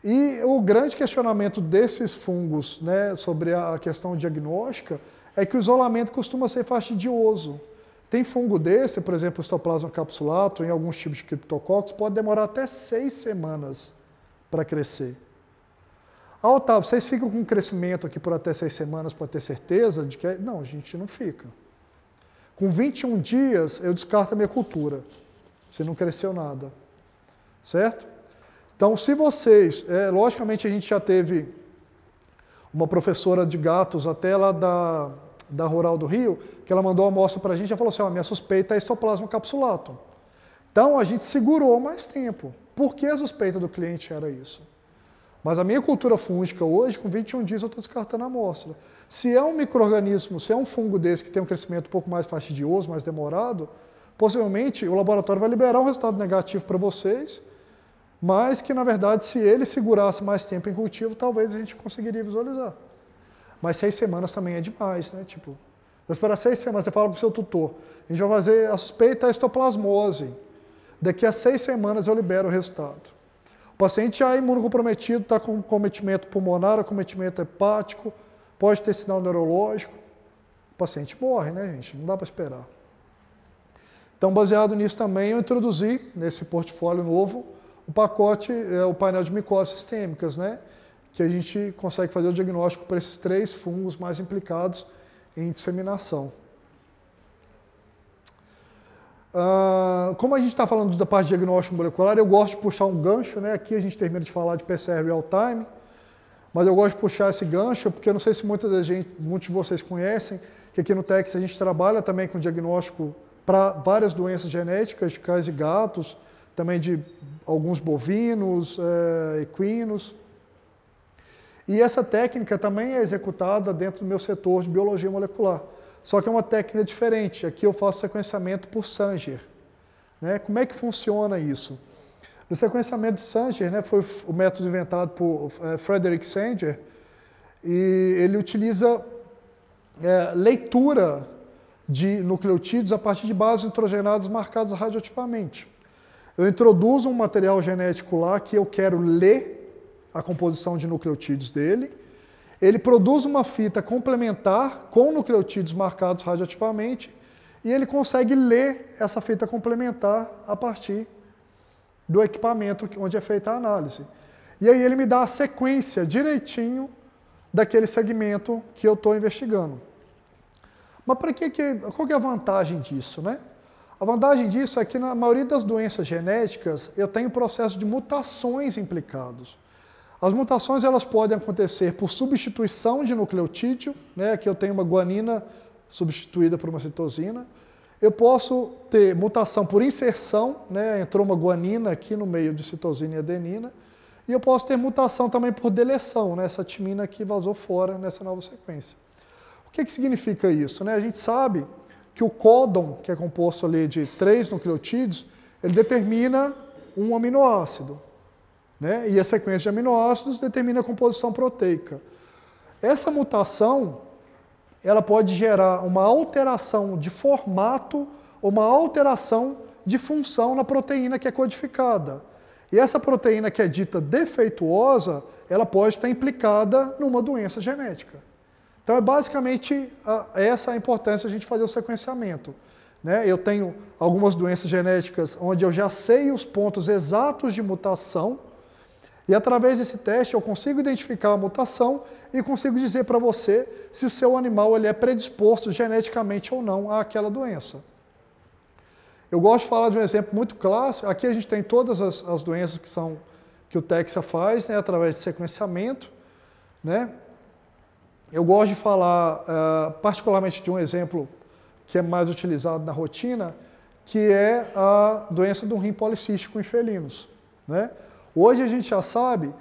E o grande questionamento desses fungos, né, sobre a questão diagnóstica é que o isolamento costuma ser fastidioso. Tem fungo desse, por exemplo, o Histoplasma capsulatum, em alguns tipos de Cryptococcus, pode demorar até 6 semanas para crescer. Ah, Otávio, vocês ficam com crescimento aqui por até 6 semanas para ter certeza de que... Não, a gente não fica. Com 21 dias, eu descarto a minha cultura, se não cresceu nada. Certo? Então, se vocês... logicamente, a gente já teve uma professora de gatos até lá da Rural do Rio, que ela mandou uma amostra para a gente e falou assim, minha suspeita é Histoplasma capsulatum. Então, a gente segurou mais tempo. Por que a suspeita do cliente era isso? Mas a minha cultura fúngica hoje, com 21 dias, eu estou descartando a amostra. Se é um micro-organismo, se é um fungo desse que tem um crescimento um pouco mais fastidioso, mais demorado, possivelmente o laboratório vai liberar um resultado negativo para vocês, mas que, na verdade, se ele segurasse mais tempo em cultivo, talvez a gente conseguiria visualizar. Mas 6 semanas também é demais, né? Tipo, vai esperar 6 semanas, você fala com o seu tutor, a gente vai fazer a suspeita histoplasmose. Daqui a 6 semanas eu libero o resultado. O paciente já é imunocomprometido, está com acometimento pulmonar, acometimento hepático, pode ter sinal neurológico. O paciente morre, né, gente? Não dá para esperar. Então, baseado nisso também, eu introduzi nesse portfólio novo o pacote é o painel de micoses sistêmicas, né? Que a gente consegue fazer o diagnóstico para esses 3 fungos mais implicados em disseminação. Como a gente está falando da parte de diagnóstico molecular, eu gosto de puxar um gancho, né? Aqui a gente termina de falar de PCR real-time, mas eu gosto de puxar esse gancho porque eu não sei se muitos de vocês conhecem, que aqui no Tex a gente trabalha também com diagnóstico para várias doenças genéticas de cães e gatos, também de alguns bovinos, equinos. E essa técnica também é executada dentro do meu setor de biologia molecular. Só que é uma técnica diferente. Aqui eu faço sequenciamento por Sanger. Né? Como é que funciona isso? O sequenciamento de Sanger, né, foi o método inventado por Frederick Sanger, e ele utiliza leitura de nucleotídeos a partir de bases nitrogenadas marcadas radioativamente. Eu introduzo um material genético lá que eu quero ler a composição de nucleotídeos dele. Ele produz uma fita complementar com nucleotídeos marcados radioativamente e ele consegue ler essa fita complementar a partir do equipamento onde é feita a análise. E aí ele me dá a sequência direitinho daquele segmento que eu estou investigando. Mas qual que é a vantagem disso, né? A vantagem disso é que na maioria das doenças genéticas eu tenho processo de mutações implicados. As mutações elas podem acontecer por substituição de nucleotídeo, né, que eu tenho uma guanina substituída por uma citosina. Eu posso ter mutação por inserção, né, entrou uma guanina aqui no meio de citosina e adenina. E eu posso ter mutação também por deleção, né, essa timina aqui vazou fora nessa nova sequência. O que significa isso? Né? A gente sabe que o códon, que é composto ali de 3 nucleotídeos, ele determina um aminoácido. Né? E a sequência de aminoácidos determina a composição proteica. Essa mutação ela pode gerar uma alteração de formato ou uma alteração de função na proteína que é codificada. E essa proteína que é dita defeituosa, ela pode estar implicada numa doença genética. Então é basicamente essa a importância de a gente fazer o sequenciamento. Né? Eu tenho algumas doenças genéticas onde eu já sei os pontos exatos de mutação, e através desse teste eu consigo identificar a mutação e consigo dizer para você se o seu animal ele é predisposto geneticamente ou não àquela doença. Eu gosto de falar de um exemplo muito clássico. Aqui a gente tem todas as doenças que o Texa faz, né, através de sequenciamento. Né? Eu gosto de falar particularmente de um exemplo que é mais utilizado na rotina, que é a doença do rim policístico em felinos. Né? Hoje a gente já sabe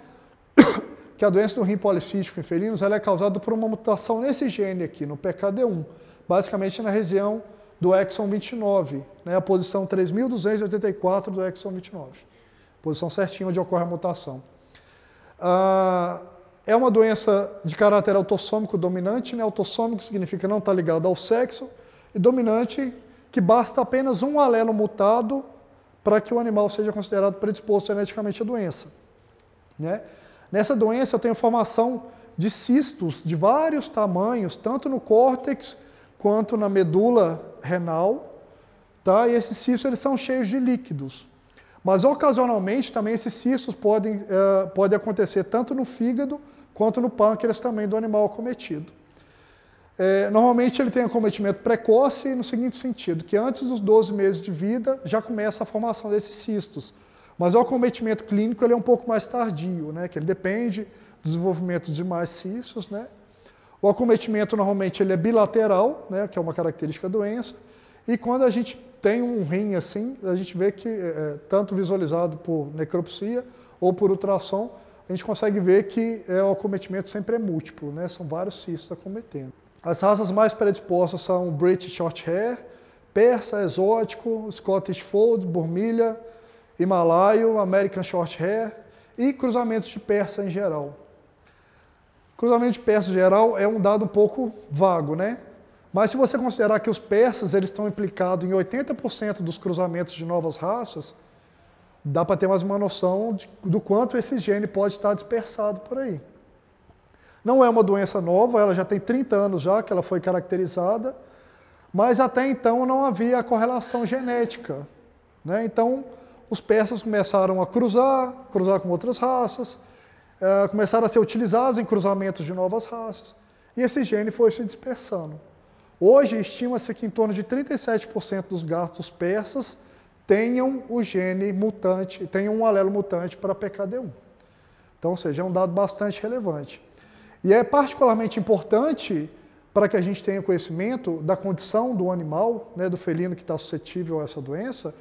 que a doença do rim policístico em felinos ela é causada por uma mutação nesse gene aqui, no PKD1, basicamente na região do exon 29, né, a posição 3284 do exon 29, posição certinha onde ocorre a mutação. É uma doença de caráter autossômico dominante, né, autossômico significa não estar ligado ao sexo, e dominante que basta apenas um alelo mutado para que o animal seja considerado predisposto geneticamente à doença. Né? Nessa doença eu tenho formação de cistos de vários tamanhos, tanto no córtex quanto na medula renal, tá? E esses cistos eles são cheios de líquidos. Mas ocasionalmente também esses cistos podem acontecer tanto no fígado quanto no pâncreas também do animal acometido. Normalmente ele tem acometimento precoce no seguinte sentido, que antes dos 12 meses de vida já começa a formação desses cistos. Mas o acometimento clínico ele é um pouco mais tardio, né? Que ele depende do desenvolvimento de mais cistos. Né? O acometimento normalmente ele é bilateral, né? Que é uma característica da doença, e quando a gente tem um rim assim, a gente vê que, tanto visualizado por necropsia ou por ultrassom, a gente consegue ver que o acometimento sempre é múltiplo, né? São vários cistos acometendo. As raças mais predispostas são British Shorthair, Persa, Exótico, Scottish Fold, Burmilha, Himalaio, American Shorthair e cruzamentos de Persa em geral. Cruzamento de Persa em geral é um dado um pouco vago, né? Mas se você considerar que os persas eles estão implicados em 80% dos cruzamentos de novas raças, dá para ter mais uma noção do quanto esse gene pode estar dispersado por aí. Não é uma doença nova, ela já tem 30 anos já que ela foi caracterizada, mas até então não havia a correlação genética. Né? Então, os persas começaram a cruzar com outras raças, começaram a ser utilizados em cruzamentos de novas raças, e esse gene foi se dispersando. Hoje, estima-se que em torno de 37% dos gatos persas tenham o gene mutante, tenham um alelo mutante para PKD1. Então, ou seja, é um dado bastante relevante. E é particularmente importante para que a gente tenha conhecimento da condição do animal, né, do felino que está suscetível a essa doença,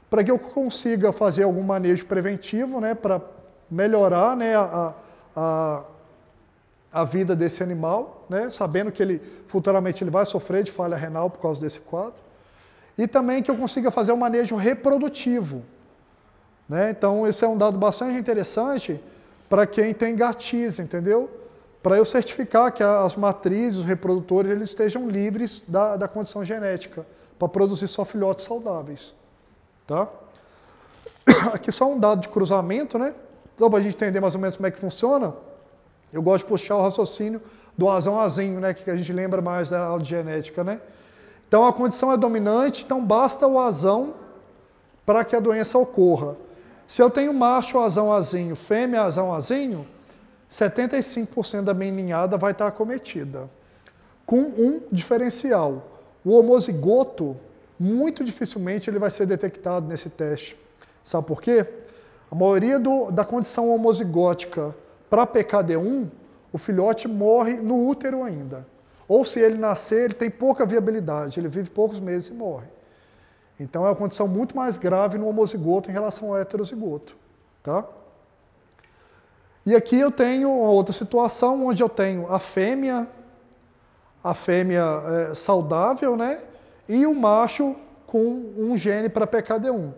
para que eu consiga fazer algum manejo preventivo, né, para melhorar, né, a vida desse animal, né, sabendo que futuramente ele vai sofrer de falha renal por causa desse quadro, e também que eu consiga fazer um manejo reprodutivo. Né? Então, esse é um dado bastante interessante para quem tem gatis, entendeu? Para eu certificar que as matrizes, os reprodutores, eles estejam livres da condição genética, para produzir só filhotes saudáveis. Tá? Aqui só um dado de cruzamento, né? Então, para a gente entender mais ou menos como é que funciona, eu gosto de puxar o raciocínio do azão azinho, né? Que a gente lembra mais da aula de genética, né? Então, a condição é dominante, então basta o azão para que a doença ocorra. Se eu tenho macho azão azinho, fêmea azão azinho, 75% da minha ninhada vai estar acometida. Com um diferencial. O homozigoto, muito dificilmente ele vai ser detectado nesse teste. Sabe por quê? A maioria da condição homozigótica para PKD1, o filhote morre no útero ainda. Ou se ele nascer, ele tem pouca viabilidade, ele vive poucos meses e morre. Então é uma condição muito mais grave no homozigoto em relação ao heterozigoto. Tá? E aqui eu tenho uma outra situação onde eu tenho a fêmea saudável, né? E o macho com um gene para PKD1.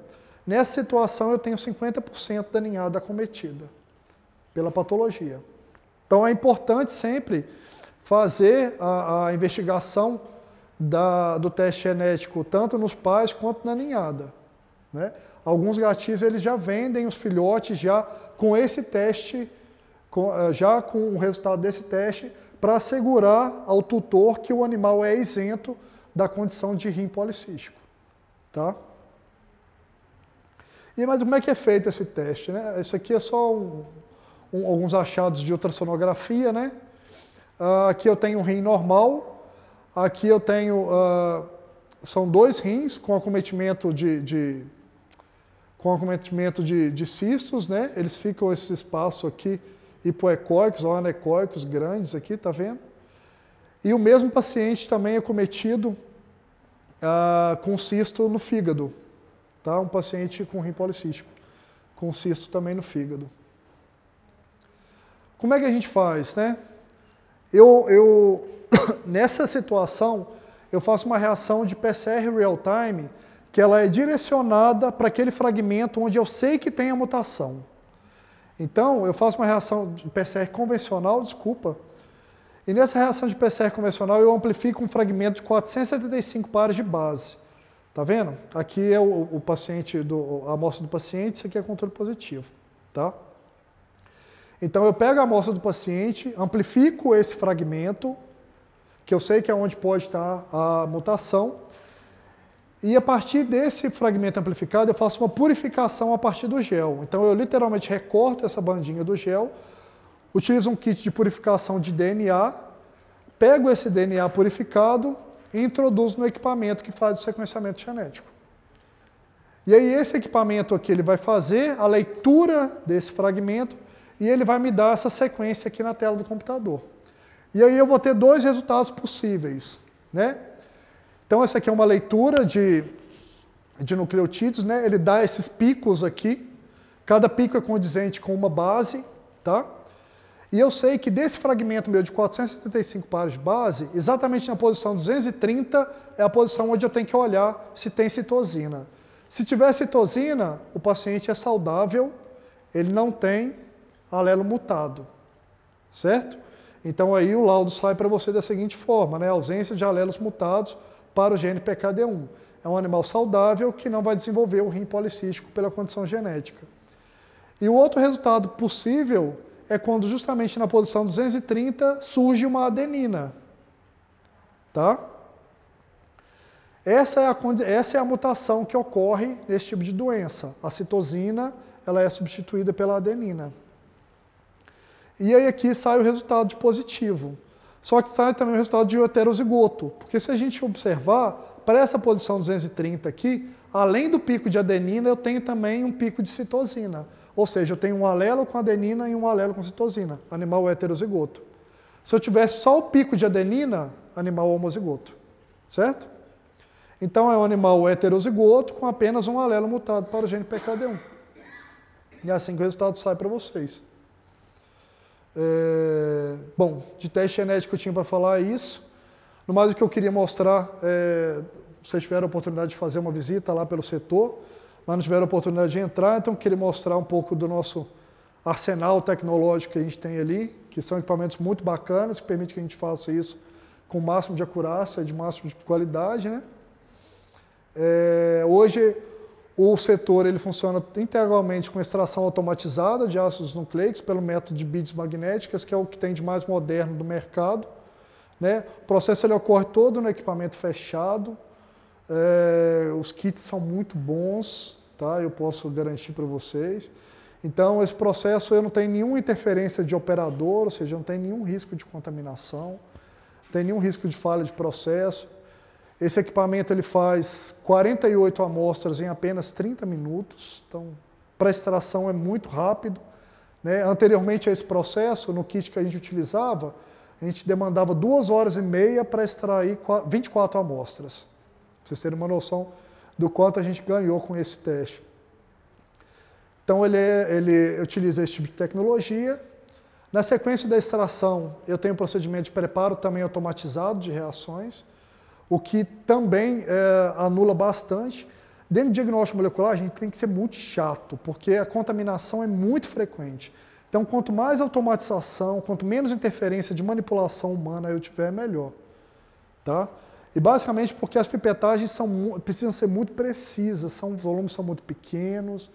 Nessa situação eu tenho 50% da ninhada acometida pela patologia. Então é importante sempre fazer a investigação do teste genético tanto nos pais quanto na ninhada. Né? Alguns gatis eles já vendem os filhotes já com esse teste, já com o resultado desse teste, para assegurar ao tutor que o animal é isento da condição de rim policístico. Tá? Mas como é que é feito esse teste? Né? Isso aqui é só alguns achados de ultrassonografia. Né? Aqui eu tenho um rim normal, aqui eu tenho, são 2 rins com acometimento de cistos, né? Eles ficam esse espaço aqui, hipoecóicos ou anecoicos grandes aqui, tá vendo? E o mesmo paciente também é cometido com cisto no fígado, tá? Um paciente com rim policístico, com cisto também no fígado. Como é que a gente faz, né? Nessa situação, eu faço uma reação de PCR real-time, que ela é direcionada para aquele fragmento onde eu sei que tem a mutação. Então, eu faço uma reação de PCR convencional, e nessa reação de PCR convencional eu amplifico um fragmento de 475 pares de base. Tá vendo? Aqui é o paciente, a amostra do paciente, isso aqui é controle positivo. Tá? Então, eu pego a amostra do paciente, amplifico esse fragmento, que eu sei que é onde pode estar a mutação, e a partir desse fragmento amplificado eu faço uma purificação a partir do gel. Então eu literalmente recorto essa bandinha do gel, utilizo um kit de purificação de DNA, pego esse DNA purificado e introduzo no equipamento que faz o sequenciamento genético. E aí esse equipamento aqui ele vai fazer a leitura desse fragmento e ele vai me dar essa sequência aqui na tela do computador. E aí eu vou ter 2 resultados possíveis, né? Então essa aqui é uma leitura de nucleotídeos, né? Ele dá esses picos aqui, cada pico é condizente com uma base, tá? E eu sei que desse fragmento meu de 475 pares de base, exatamente na posição 230 é a posição onde eu tenho que olhar se tem citosina. Se tiver citosina, o paciente é saudável, ele não tem alelo mutado, certo? Então aí o laudo sai para você da seguinte forma, né? Ausência de alelos mutados para o gene PKD1. É um animal saudável que não vai desenvolver o rim policístico pela condição genética. E o outro resultado possível é quando justamente na posição 230 surge uma adenina. Tá? Essa é a mutação que ocorre nesse tipo de doença. A citosina ela é substituída pela adenina. E aí aqui sai o resultado de positivo. Só que sai também o resultado de heterozigoto. Porque se a gente observar, para essa posição 230 aqui, além do pico de adenina, eu tenho também um pico de citosina. Ou seja, eu tenho um alelo com adenina e um alelo com citosina. Animal heterozigoto. Se eu tivesse só o pico de adenina, animal homozigoto. Certo? Então é um animal heterozigoto com apenas um alelo mutado para o gene PKD1. E é assim que o resultado sai para vocês. Bom, de teste genético eu tinha para falar isso. No mais, o que eu queria mostrar, vocês tiveram a oportunidade de fazer uma visita lá pelo setor, mas não tiveram a oportunidade de entrar, então eu queria mostrar um pouco do nosso arsenal tecnológico que a gente tem ali, que são equipamentos muito bacanas, que permitem que a gente faça isso com o máximo de acurácia e de máximo de qualidade, né? Hoje, o setor ele funciona integralmente com extração automatizada de ácidos nucleicos pelo método de beads magnéticas, que é o que tem de mais moderno do mercado, né? O processo ele ocorre todo no equipamento fechado, os kits são muito bons, tá? Eu posso garantir para vocês. Então, esse processo eu não tenho nenhuma interferência de operador, ou seja, não tem nenhum risco de contaminação, não tem nenhum risco de falha de processo. Esse equipamento ele faz 48 amostras em apenas 30 minutos, então para extração é muito rápido, né? Anteriormente a esse processo, no kit que a gente utilizava, a gente demandava 2 horas e meia para extrair 24 amostras. Para vocês terem uma noção do quanto a gente ganhou com esse teste. Então ele utiliza esse tipo de tecnologia. Na sequência da extração, eu tenho um procedimento de preparo também automatizado de reações, o que também anula bastante. Dentro do diagnóstico molecular, a gente tem que ser muito chato, porque a contaminação é muito frequente. Então, quanto mais automatização, quanto menos interferência de manipulação humana eu tiver, melhor. Tá? E basicamente porque as pipetagens precisam ser muito precisas, os volumes são muito pequenos,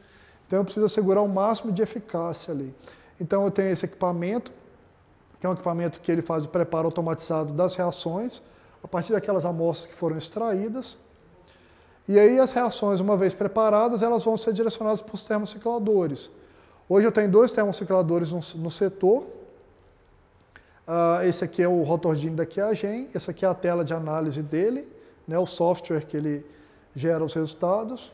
então eu preciso assegurar o máximo de eficácia ali. Então eu tenho esse equipamento, que é um equipamento que ele faz o preparo automatizado das reações, a partir daquelas amostras que foram extraídas. E aí as reações, uma vez preparadas, elas vão ser direcionadas para os termocicladores. Hoje eu tenho 2 termocicladores no setor. Esse aqui é o Rotordim da Qiagen, essa aqui é a tela de análise dele, né, o software que ele gera os resultados.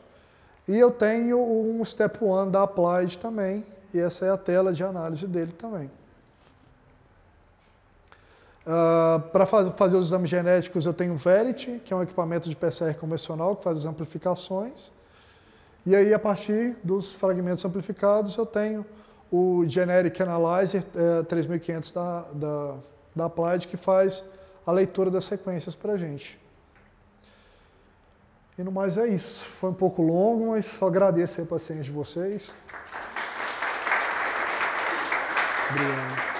E eu tenho um Step One da Applied também, e essa é a tela de análise dele também. Para fazer os exames genéticos eu tenho o Verity, que é um equipamento de PCR convencional que faz as amplificações. E aí a partir dos fragmentos amplificados eu tenho o Generic Analyzer 3500 da Applied, que faz a leitura das sequências para a gente. E no mais é isso. Foi um pouco longo, mas só agradeço a paciência de vocês. Obrigado.